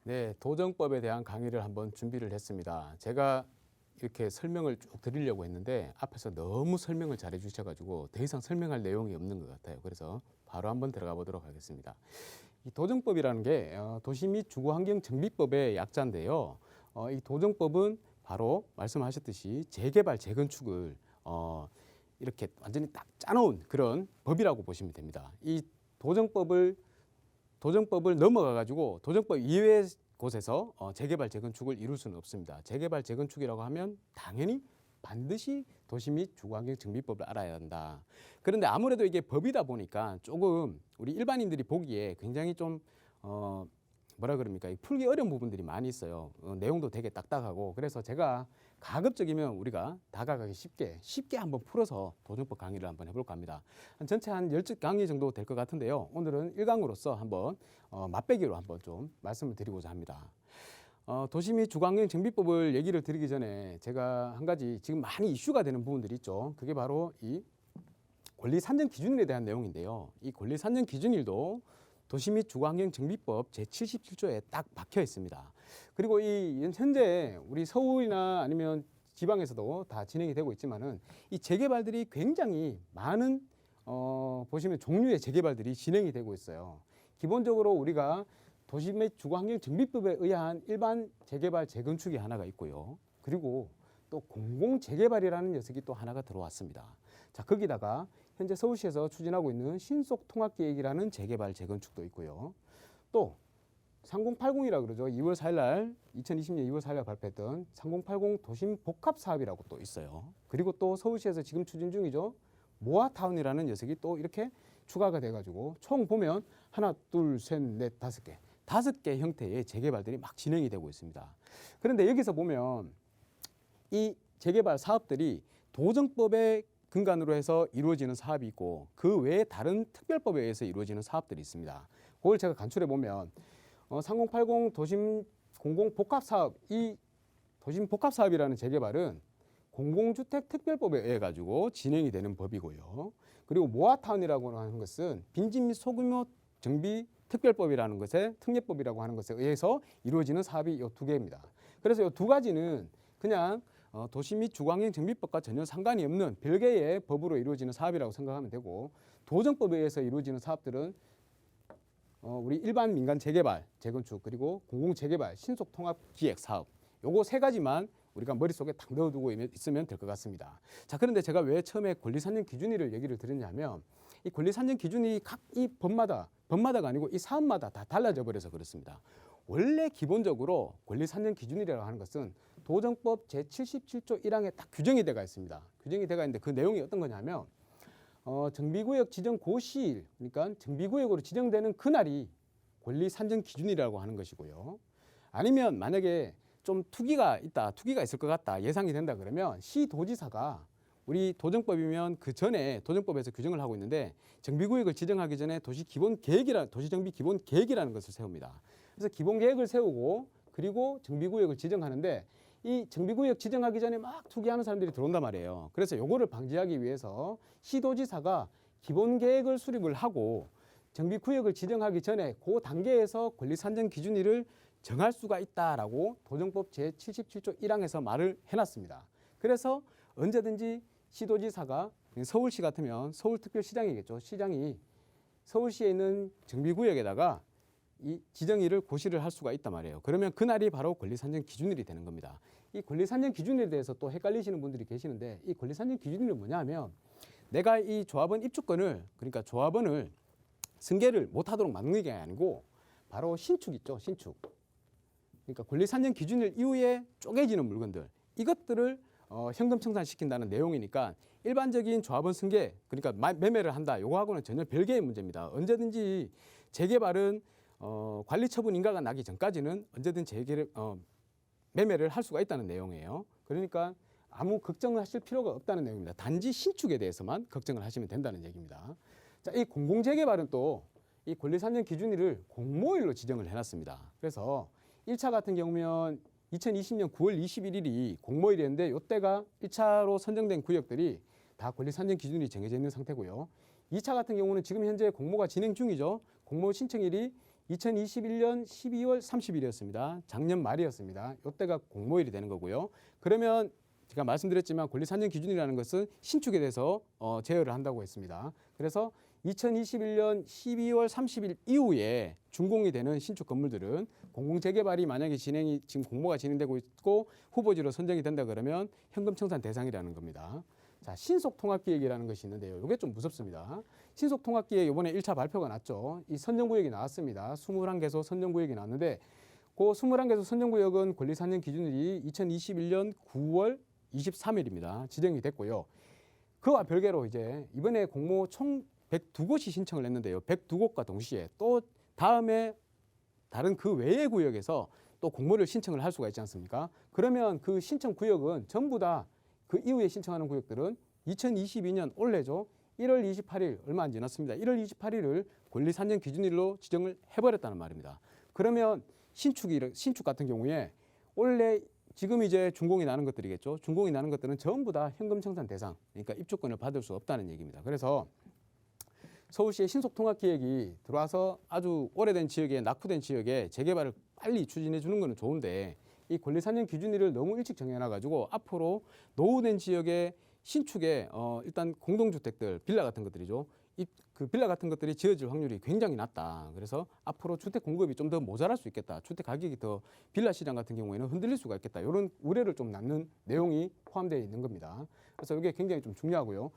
네, 도정법에 대한 강의를 한번 준비를 했습니다. 제가 이렇게 설명을 쭉 드리려고 했는데 앞에서 너무 설명을 잘해 주셔가지고 더 이상 설명할 내용이 없는 것 같아요. 그래서 바로 한번 들어가 보도록 하겠습니다. 이 도정법이라는 게 도시 및 주거환경정비법의 약자인데요. 이 도정법은 바로 말씀하셨듯이 재개발, 재건축을 이렇게 완전히 딱 짜놓은 그런 법이라고 보시면 됩니다. 이 도정법을 넘어가 가지고 도정법 이외의 곳에서 재개발, 재건축을 이룰 수는 없습니다. 재개발, 재건축이라고 하면 당연히 반드시 도시 및 주거환경정비법을 알아야 한다. 그런데 아무래도 이게 법이다 보니까 조금 우리 일반인들이 보기에 굉장히 좀 뭐라 그럽니까? 풀기 어려운 부분들이 많이 있어요. 내용도 되게 딱딱하고 그래서 제가 가급적이면 우리가 다가가기 쉽게 한번 풀어서 도정법 강의를 한번 해볼까 합니다. 전체 한 10강의 정도 될 것 같은데요. 오늘은 1강으로서 한번 맛배기로 한번 좀 말씀을 드리고자 합니다. 도시 및 주거환경정비법을 얘기를 드리기 전에 제가 한 가지 지금 많이 이슈가 되는 부분들이 있죠. 그게 바로 이 권리산정기준일에 대한 내용인데요. 이 권리산정기준일도 도시 및 주거환경정비법 제77조에 딱 박혀 있습니다. 그리고 이 현재 우리 서울이나 아니면 지방에서도 다 진행이 되고 있지만은 이 재개발들이 굉장히 많은 보시면 종류의 재개발들이 진행이 되고 있어요. 기본적으로 우리가 도시 및 주거환경정비법에 의한 일반 재개발, 재건축이 하나가 있고요. 그리고 또 공공재개발이라는 녀석이 또 하나가 들어왔습니다. 자, 거기다가 현재 서울시에서 추진하고 있는 신속통합계획이라는 재개발, 재건축도 있고요. 또 3080이라고 그러죠. 2월 4일 날 2020년 2월 4일 날 발표했던 3080 도심 복합 사업이라고 또 있어요. 그리고 또 서울시에서 지금 추진 중이죠. 모아타운이라는 녀석이 또 이렇게 추가가 돼 가지고 총 보면 하나, 둘, 셋, 넷, 다섯 개 5개 형태의 재개발들이 막 진행이 되고 있습니다. 그런데 여기서 보면 이 재개발 사업들이 도정법에 근간으로 해서 이루어지는 사업이 있고 그 외에 다른 특별법에 의해서 이루어지는 사업들이 있습니다. 그걸 제가 간추려 보면 3080 도심 공공복합사업, 이 도심복합사업이라는 재개발은 공공주택 특별법에 의해 가지고 진행이 되는 법이고요. 그리고 모아타운이라고 하는 것은 빈집 및 소규모 정비 특별법이라는 것에 특례법이라고 하는 것에 의해서 이루어지는 사업이 이 2개입니다. 그래서 이 2가지는 그냥 도시 및 주거환경 정비법과 전혀 상관이 없는 별개의 법으로 이루어지는 사업이라고 생각하면 되고, 도정법에 의해서 이루어지는 사업들은 우리 일반 민간 재개발, 재건축, 그리고 공공 재개발, 신속 통합 기획 사업, 요거 3가지만 우리가 머릿속에 딱 넣어두고 있으면 될 것 같습니다. 자, 그런데 제가 왜 처음에 권리산정 기준일을 얘기를 드렸냐면, 이 권리산정 기준이 각 이 법마다가 아니고 이 사업마다 다 달라져 버려서 그렇습니다. 원래 기본적으로 권리산정 기준이라고 하는 것은 도정법 제77조 1항에 딱 규정이 되어 있습니다. 규정이 되어 있는데 그 내용이 어떤 거냐면 정비구역 지정 고시일, 그러니까 정비구역으로 지정되는 그날이 권리산정 기준이라고 하는 것이고요. 아니면 만약에 좀 투기가 있을 것 같다, 예상이 된다 그러면 시도지사가, 우리 도정법이면 그 전에 도정법에서 규정을 하고 있는데 정비구역을 지정하기 전에 도시정비 기본 계획이라는 것을 세웁니다. 그래서 기본 계획을 세우고 그리고 정비구역을 지정하는데, 이 정비구역 지정하기 전에 막 투기하는 사람들이 들어온단 말이에요. 그래서 요거를 방지하기 위해서 시도지사가 기본 계획을 수립을 하고 정비구역을 지정하기 전에 그 단계에서 권리산정 기준일을 정할 수가 있다라고 도정법 제77조 1항에서 말을 해놨습니다. 그래서 언제든지 시도지사가, 서울시 같으면 서울특별시장이겠죠. 시장이 서울시에 있는 정비구역에다가 이 지정일을 고시를 할 수가 있단 말이에요. 그러면 그날이 바로 권리산정 기준일이 되는 겁니다. 이 권리산정 기준일에 대해서 또 헷갈리시는 분들이 계시는데, 이 권리산정 기준일은 뭐냐면 내가 이 조합원 입주권을, 그러니까 조합원을 승계를 못하도록 막는 게 아니고 바로 신축 있죠. 신축. 그러니까 권리산정 기준일 이후에 쪼개지는 물건들, 이것들을 현금 청산시킨다는 내용이니까 일반적인 조합원 승계, 그러니까 매매를 한다, 요거하고는 전혀 별개의 문제입니다. 언제든지 재개발은 관리 처분 인가가 나기 전까지는 언제든 매매를 할 수가 있다는 내용이에요. 그러니까 아무 걱정하실 필요가 없다는 내용입니다. 단지 신축에 대해서만 걱정을 하시면 된다는 얘기입니다. 자, 이 공공재개발은 또 이 권리산정 기준일을 공모일로 지정을 해놨습니다. 그래서 1차 같은 경우면 2020년 9월 21일이 공모일이었는데, 이때가 1차로 선정된 구역들이 다 권리산정 기준일이 정해져 있는 상태고요. 2차 같은 경우는 지금 현재 공모가 진행 중이죠. 공모 신청일이 2021년 12월 30일이었습니다. 작년 말이었습니다. 이때가 공모일이 되는 거고요. 그러면 제가 말씀드렸지만 권리산정 기준이라는 것은 신축에 대해서 제어를 한다고 했습니다. 그래서 2021년 12월 30일 이후에 준공이 되는 신축 건물들은 공공재개발이 만약에 지금 공모가 진행되고 있고 후보지로 선정이 된다 그러면 현금 청산 대상이라는 겁니다. 자, 신속통합기획이라는 것이 있는데요. 이게 좀 무섭습니다. 신속통합기획 이번에 1차 발표가 났죠. 이 선정구역이 나왔습니다. 21개소 선정구역이 나왔는데 그 21개소 선정구역은 권리산정 기준일이 2021년 9월 23일입니다. 지정이 됐고요. 그와 별개로 이제 이번에 공모 총 102곳이 신청을 했는데요. 102곳과 동시에 또 다음에 다른 그 외의 구역에서 또 공모를 신청을 할 수가 있지 않습니까? 그러면 그 신청 구역은 전부 다 그 이후에 신청하는 구역들은 2022년 올해죠. 1월 28일 얼마 안 지났습니다. 1월 28일을 권리산정 기준일로 지정을 해버렸다는 말입니다. 그러면 신축 같은 경우에 원래 지금 이제 준공이 나는 것들이겠죠. 준공이 나는 것들은 전부 다 현금 청산 대상, 그러니까 입주권을 받을 수 없다는 얘기입니다. 그래서 서울시의 신속통합기획이 들어와서 아주 오래된 지역에, 낙후된 지역에 재개발을 빨리 추진해 주는 것은 좋은데, 이 권리산정 기준일을 너무 일찍 정해놔가지고 앞으로 노후된 지역의 신축에 일단 공동주택들, 빌라 같은 것들이죠. 그 빌라 같은 것들이 지어질 확률이 굉장히 낮다. 그래서 앞으로 주택 공급이 좀 더 모자랄 수 있겠다. 주택 가격이 더 빌라 시장 같은 경우에는 흔들릴 수가 있겠다. 이런 우려를 좀 낳는 내용이 포함되어 있는 겁니다. 그래서 이게 굉장히 좀 중요하고요.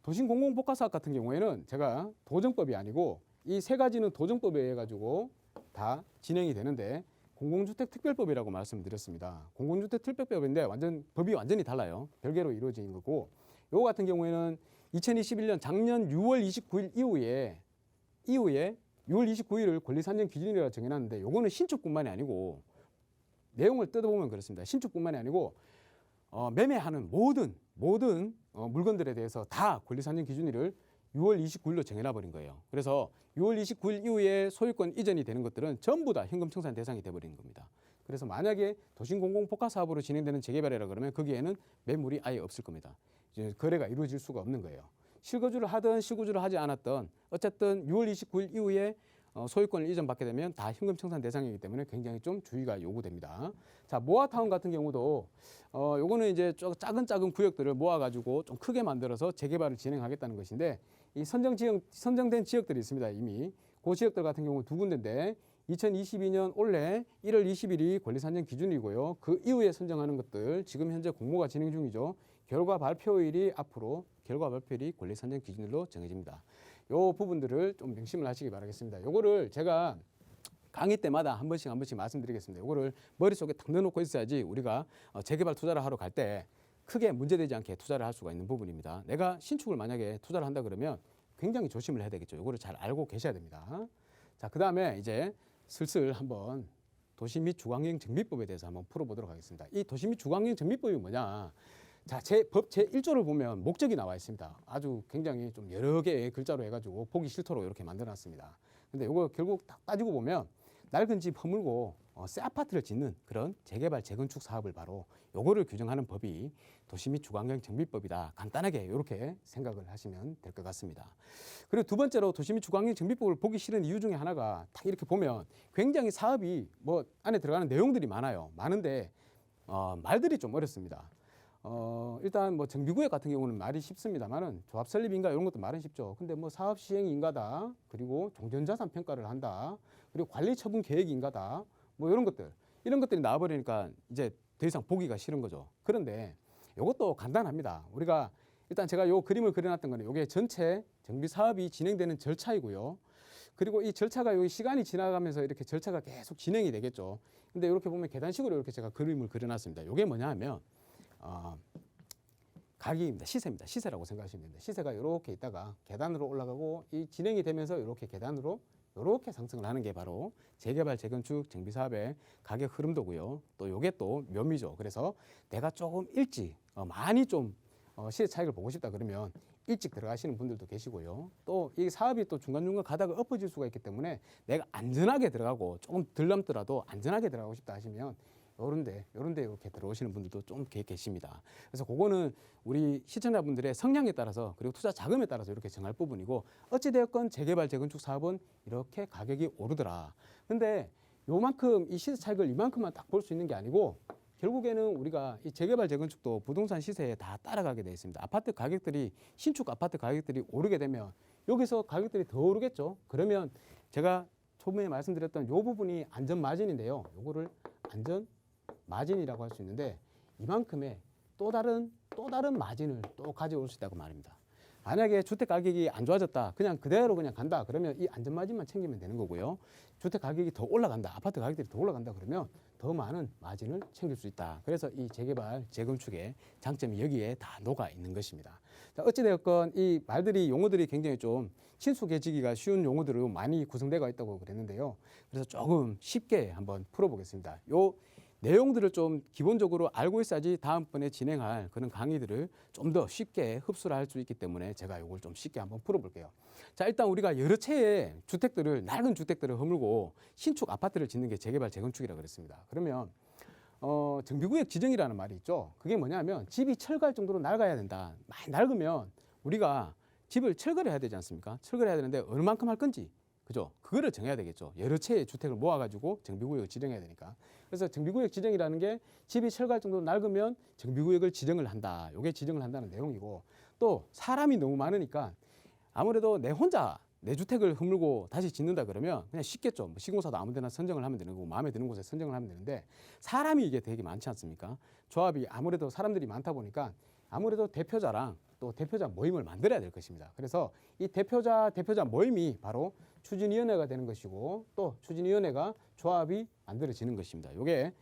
도심공공복합사업 같은 경우에는 제가 도정법이 아니고 이 3가지는 도정법에 의해 가지고 다 진행이 되는데, 공공주택특별법이라고 말씀드렸습니다. 공공주택특별법인데 법이 완전히 달라요. 별개로 이루어진 거고, 요거 같은 경우에는 2021년 작년 6월 29일 이후에 6월 29일을 권리산정 기준이라고 정해놨는데 요거는 신축뿐만이 아니고 내용을 뜯어보면 그렇습니다. 신축뿐만이 아니고 매매하는 모든 물건들에 대해서 다 권리산정 기준일을 6월 29일로 정해놔버린 거예요. 그래서 6월 29일 이후에 소유권 이전이 되는 것들은 전부 다 현금 청산 대상이 돼버리는 겁니다. 그래서 만약에 도심공공복합사업으로 진행되는 재개발이라 그러면 거기에는 매물이 아예 없을 겁니다. 이제 거래가 이루어질 수가 없는 거예요. 실거주를 하든 실거주를 하지 않았든 어쨌든 6월 29일 이후에 소유권을 이전받게 되면 다 현금 청산 대상이기 때문에 굉장히 좀 주의가 요구됩니다. 자, 모아타운 같은 경우도 요거는 이제 작은 구역들을 모아가지고 좀 크게 만들어서 재개발을 진행하겠다는 것인데 이 선정된 지역들이 있습니다. 이미 그 지역들 같은 경우 두 군데인데 2022년 올해 1월 20일이 권리산정 기준이고요. 그 이후에 선정하는 것들 지금 현재 공모가 진행 중이죠. 결과 발표일이 앞으로 결과 발표일이 권리산정 기준으로 정해집니다. 요 부분들을 좀 명심을 하시기 바라겠습니다. 요거를 제가 강의 때마다 한 번씩 말씀드리겠습니다. 요거를 머릿속에 딱 넣어놓고 있어야지 우리가 재개발 투자를 하러 갈 때 크게 문제되지 않게 투자를 할 수가 있는 부분입니다. 내가 신축을 만약에 투자를 한다 그러면 굉장히 조심을 해야 되겠죠. 요거를 잘 알고 계셔야 됩니다. 자, 그 다음에 이제 슬슬 한번 도시 및 주거환경 정비법에 대해서 한번 풀어보도록 하겠습니다. 이 도시 및 주거환경 정비법이 뭐냐? 자, 법 제1조를 보면 목적이 나와 있습니다. 아주 굉장히 좀 여러 개의 글자로 해가지고 보기 싫도록 이렇게 만들어놨습니다. 근데 이거 결국 딱 따지고 보면 낡은 집 허물고 새 아파트를 짓는 그런 재개발 재건축 사업을 바로 요거를 규정하는 법이 도시 및 주거환경 정비법이다. 간단하게 이렇게 생각을 하시면 될 것 같습니다. 그리고 두 번째로 도시 및 주거환경 정비법을 보기 싫은 이유 중에 하나가 딱 이렇게 보면 굉장히 사업이 뭐 안에 들어가는 내용들이 많은데 말들이 좀 어렵습니다. 일단 뭐 정비구역 같은 경우는 말이 쉽습니다만은 조합 설립인가 이런 것도 말은 쉽죠. 근데 뭐 사업 시행 인가다, 그리고 종전자산 평가를 한다, 그리고 관리 처분 계획 인가다, 뭐 이런 것들이 나와버리니까 이제 더 이상 보기가 싫은 거죠. 그런데 이것도 간단합니다. 우리가 일단 제가 요 그림을 그려놨던 거는 이게 전체 정비 사업이 진행되는 절차이고요. 그리고 이 절차가 요 시간이 지나가면서 이렇게 절차가 계속 진행이 되겠죠. 근데 이렇게 보면 계단식으로 이렇게 제가 그림을 그려놨습니다. 이게 뭐냐 하면 가격입니다. 시세입니다. 시세라고 생각하시면 됩니다. 시세가 이렇게 있다가 계단으로 올라가고 이 진행이 되면서 이렇게 계단으로 이렇게 상승을 하는 게 바로 재개발 재건축 정비 사업의 가격 흐름도고요. 또 이게 또 묘미죠. 그래서 내가 조금 일찍 많이 좀 시세 차익을 보고 싶다 그러면 일찍 들어가시는 분들도 계시고요. 또 이 사업이 또 중간중간 가다가 엎어질 수가 있기 때문에 내가 안전하게 들어가고 조금 덜 남더라도 안전하게 들어가고 싶다 하시면 요런데 이렇게 들어오시는 분들도 좀 계십니다. 그래서 그거는 우리 시청자분들의 성향에 따라서 그리고 투자 자금에 따라서 이렇게 정할 부분이고 어찌되었건 재개발 재건축 사업은 이렇게 가격이 오르더라. 근데 요만큼 이 시세 차익을 이만큼만 딱 볼 수 있는 게 아니고 결국에는 우리가 이 재개발 재건축도 부동산 시세에 다 따라가게 되어 있습니다. 아파트 가격들이 신축 아파트 가격들이 오르게 되면 여기서 가격들이 더 오르겠죠. 그러면 제가 초반에 말씀드렸던 요 부분이 안전 마진인데요. 요거를 안전 마진이라고 할 수 있는데 이만큼의 또 다른 마진을 또 가져올 수 있다고 말입니다. 만약에 주택 가격이 안 좋아졌다, 그냥 그대로 그냥 간다, 그러면 이 안전 마진만 챙기면 되는 거고요. 주택 가격이 더 올라간다, 아파트 가격들이 더 올라간다 그러면 더 많은 마진을 챙길 수 있다. 그래서 이 재개발 재건축의 장점이 여기에 다 녹아 있는 것입니다. 자, 어찌되었건 이 말들이 용어들이 굉장히 좀 친숙해지기가 쉬운 용어들로 많이 구성되어 있다고 그랬는데요. 그래서 조금 쉽게 한번 풀어보겠습니다. 요 내용들을 좀 기본적으로 알고 있어야지 다음번에 진행할 그런 강의들을 좀 더 쉽게 흡수를 할 수 있기 때문에 제가 이걸 좀 쉽게 한번 풀어볼게요. 자, 일단 우리가 여러 채의 주택들을, 낡은 주택들을 허물고 신축 아파트를 짓는 게 재개발 재건축이라고 그랬습니다. 그러면 정비구역 지정이라는 말이 있죠. 그게 뭐냐면 집이 철거할 정도로 낡아야 된다. 많이 낡으면 우리가 집을 철거를 해야 되지 않습니까? 철거를 해야 되는데 어느 만큼 할 건지, 그죠? 그거를 정해야 되겠죠. 여러 채의 주택을 모아가지고 정비구역을 지정해야 되니까. 그래서 정비구역 지정이라는 게 집이 철거할 정도로 낡으면 정비구역을 지정을 한다. 이게 지정을 한다는 내용이고, 또 사람이 너무 많으니까 아무래도 내 혼자 내 주택을 허물고 다시 짓는다 그러면 그냥 쉽겠죠. 뭐 시공사도 아무 데나 선정을 하면 되는 거고 마음에 드는 곳에 선정을 하면 되는데 사람이 이게 되게 많지 않습니까? 조합이 아무래도 사람들이 많다 보니까 아무래도 대표자랑 또 대표자 모임을 만들어야 될 것입니다. 그래서 이 대표자 모임이 바로 추진위원회가 되는 것이고 또 추진위원회가 조합이 만들어지는 것입니다. 이게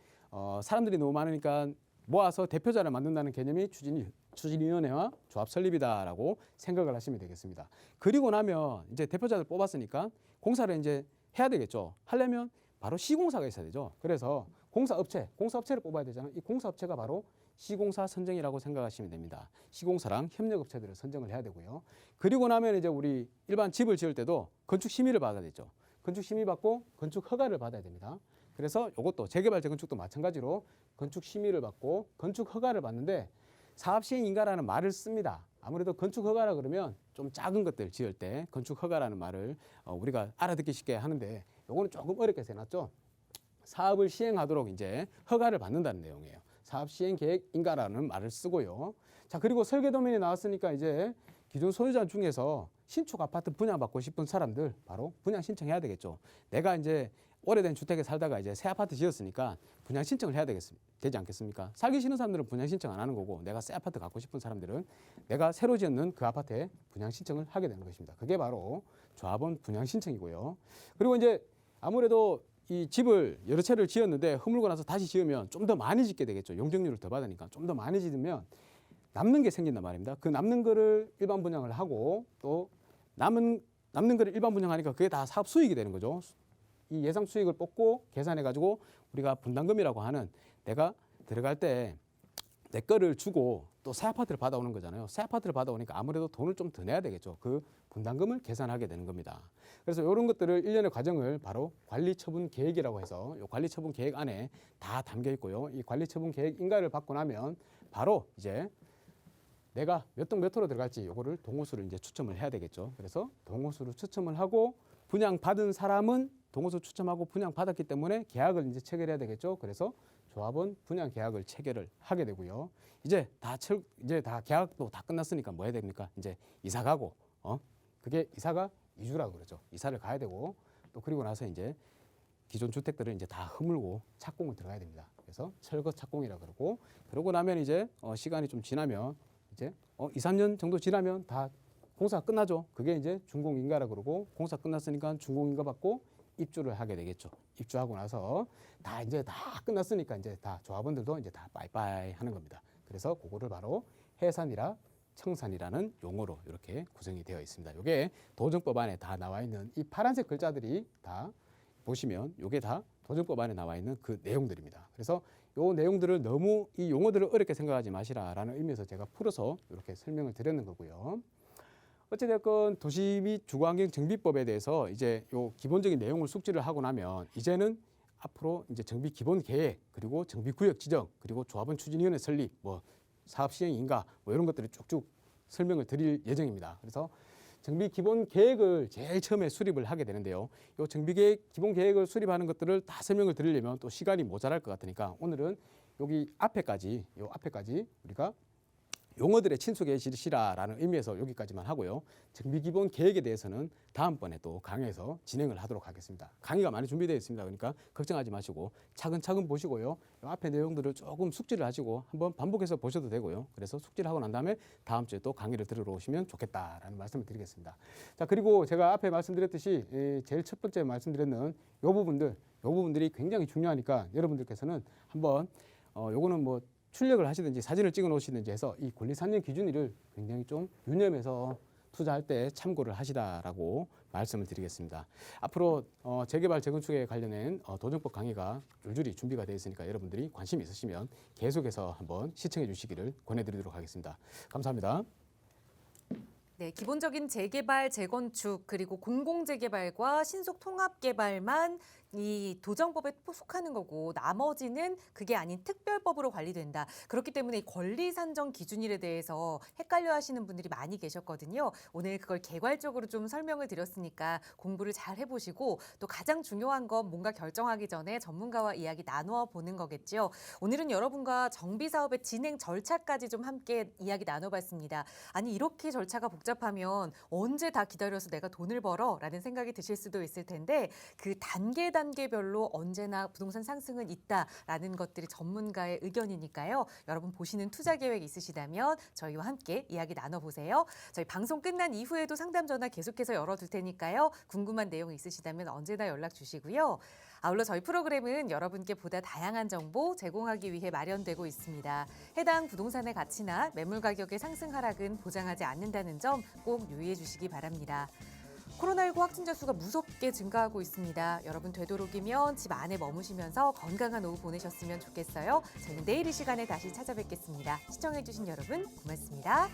사람들이 너무 많으니까 모아서 대표자를 만든다는 개념이 추진위원회와 조합 설립이다라고 생각을 하시면 되겠습니다. 그리고 나면 이제 대표자들 뽑았으니까 공사를 이제 해야 되겠죠. 하려면 바로 시공사가 있어야 되죠. 그래서 공사업체를 뽑아야 되잖아요. 이 공사업체가 바로 시공사 선정이라고 생각하시면 됩니다. 시공사랑 협력업체들을 선정을 해야 되고요. 그리고 나면 이제 우리 일반 집을 지을 때도 건축 심의를 받아야 되죠. 건축 심의 받고 건축 허가를 받아야 됩니다. 그래서 이것도 재개발 재건축도 마찬가지로 건축 심의를 받고 건축 허가를 받는데 사업 시행 인가라는 말을 씁니다. 아무래도 건축 허가라 그러면 좀 작은 것들 지을 때 건축 허가라는 말을 우리가 알아듣기 쉽게 하는데 요거는 조금 어렵게 해놨죠. 사업을 시행하도록 이제 허가를 받는다는 내용이에요. 사업 시행 계획 인가라는 말을 쓰고요. 자, 그리고 설계 도면이 나왔으니까 이제 기존 소유자 중에서 신축 아파트 분양받고 싶은 사람들 바로 분양 신청해야 되겠죠. 내가 이제 오래된 주택에 살다가 이제 새 아파트 지었으니까 분양 신청을 해야 되지 않겠습니까? 살기 싫은 사람들은 분양 신청 안 하는 거고 내가 새 아파트 갖고 싶은 사람들은 내가 새로 지었는 그 아파트에 분양 신청을 하게 되는 것입니다. 그게 바로 조합원 분양 신청이고요. 그리고 이제 아무래도 이 집을 여러 채를 지었는데 허물고 나서 다시 지으면 좀 더 많이 짓게 되겠죠. 용적률을 더 받으니까 좀 더 많이 짓으면 남는 게 생긴단 말입니다. 그 남는 거를 일반 분양을 하고 또 남는 거를 일반 분양하니까 그게 다 사업 수익이 되는 거죠. 이 예상 수익을 뽑고 계산해 가지고 우리가 분담금이라고 하는 내가 들어갈 때 내 거를 주고 또 새 아파트를 받아오는 거잖아요. 새 아파트를 받아오니까 아무래도 돈을 좀 더 내야 되겠죠. 그 분담금을 계산하게 되는 겁니다. 그래서 이런 것들을 일련의 과정을 바로 관리처분 계획이라고 해서 이 관리처분 계획 안에 다 담겨 있고요. 이 관리처분 계획 인가를 받고 나면 바로 이제 내가 몇 동 몇 호로 들어갈지 요거를 동호수를 이제 추첨을 해야 되겠죠. 그래서 동호수를 추첨을 하고 분양 받은 사람은 동호수 추첨하고 분양 받았기 때문에 계약을 이제 체결해야 되겠죠. 그래서 조합원 분양 계약을 체결을 하게 되고요. 이제 다 계약도 다 끝났으니까 뭐 해야 됩니까? 이제 이사 가고 그게 이사가 이주라고 그러죠. 이사를 가야 되고 또 그리고 나서 이제 기존 주택들을 이제 다 허물고 착공을 들어가야 됩니다. 그래서 철거 착공이라 그러고 그러고 나면 이제 시간이 좀 지나면 이제 2, 3년 정도 지나면 다 공사가 끝나죠. 그게 이제 준공인가라 그러고 공사 끝났으니까 준공인가 받고 입주를 하게 되겠죠. 입주하고 나서 다 이제 다 끝났으니까 이제 다 조합원들도 이제 다 빠이빠이 하는 겁니다. 그래서 그거를 바로 해산이라 청산이라는 용어로 이렇게 구성이 되어 있습니다. 이게 도정법 안에 다 나와 있는 이 파란색 글자들이 다 보시면 이게 다 도정법 안에 나와 있는 그 내용들입니다. 그래서 이 내용들을 너무 이 용어들을 어렵게 생각하지 마시라라는 의미에서 제가 풀어서 이렇게 설명을 드렸는 거고요. 어찌됐건 도시 및 주거환경정비법에 대해서 이제 요 기본적인 내용을 숙지를 하고 나면 이제는 앞으로 이제 정비 기본 계획 그리고 정비 구역 지정 그리고 조합원 추진위원회 설립 뭐 사업 시행 인가 뭐 이런 것들을 쭉쭉 설명을 드릴 예정입니다. 그래서 정비 기본 계획을 제일 처음에 수립을 하게 되는데요. 이 정비 계획 기본 계획을 수립하는 것들을 다 설명을 드리려면 또 시간이 모자랄 것 같으니까 오늘은 여기 앞에까지 우리가 용어들의 친숙해 지시라라는 의미에서 여기까지만 하고요. 정비 기본 계획에 대해서는 다음번에 또 강의에서 진행을 하도록 하겠습니다. 강의가 많이 준비되어 있습니다. 그러니까 걱정하지 마시고 차근차근 보시고요. 앞에 내용들을 조금 숙지를 하시고 한번 반복해서 보셔도 되고요. 그래서 숙지를 하고 난 다음에 다음 주에 또 강의를 들으러 오시면 좋겠다라는 말씀을 드리겠습니다. 자, 그리고 제가 앞에 말씀드렸듯이 제일 첫 번째 말씀드렸는 요 부분들이 굉장히 중요하니까 여러분들께서는 한번 요거는 뭐 출력을 하시든지 사진을 찍어 놓으시든지 해서 이 권리산정 기준일을 굉장히 좀 유념해서 투자할 때 참고를 하시라라고 말씀을 드리겠습니다. 앞으로 재개발 재건축에 관련된 도정법 강의가 줄줄이 준비가 되어 있으니까 여러분들이 관심이 있으시면 계속해서 한번 시청해 주시기를 권해드리도록 하겠습니다. 감사합니다. 네, 기본적인 재개발, 재건축, 그리고 공공재개발과 신속통합개발만 이 도정법에 속하는 거고 나머지는 그게 아닌 특별법으로 관리된다. 그렇기 때문에 이 권리산정 기준일에 대해서 헷갈려 하시는 분들이 많이 계셨거든요. 오늘 그걸 개괄적으로 좀 설명을 드렸으니까 공부를 잘 해보시고 또 가장 중요한 건 뭔가 결정하기 전에 전문가와 이야기 나누어 보는 거겠죠. 오늘은 여러분과 정비사업의 진행 절차까지 좀 함께 이야기 나눠봤습니다. 아니 이렇게 절차가 복잡하면 언제 다 기다려서 내가 돈을 벌어? 라는 생각이 드실 수도 있을 텐데 그 단계 단계별로 언제나 부동산 상승은 있다라는 것들이 전문가의 의견이니까요. 여러분 보시는 투자 계획 있으시다면 저희와 함께 이야기 나눠보세요. 저희 방송 끝난 이후에도 상담 전화 계속해서 열어둘 테니까요. 궁금한 내용 있으시다면 언제나 연락 주시고요. 아울러 저희 프로그램은 여러분께 보다 다양한 정보 제공하기 위해 마련되고 있습니다. 해당 부동산의 가치나 매물 가격의 상승 하락은 보장하지 않는다는 점 꼭 유의해 주시기 바랍니다. 코로나19 확진자 수가 무섭게 증가하고 있습니다. 여러분 되도록이면 집 안에 머무시면서 건강한 오후 보내셨으면 좋겠어요. 저희는 내일 이 시간에 다시 찾아뵙겠습니다. 시청해 주신 여러분 고맙습니다.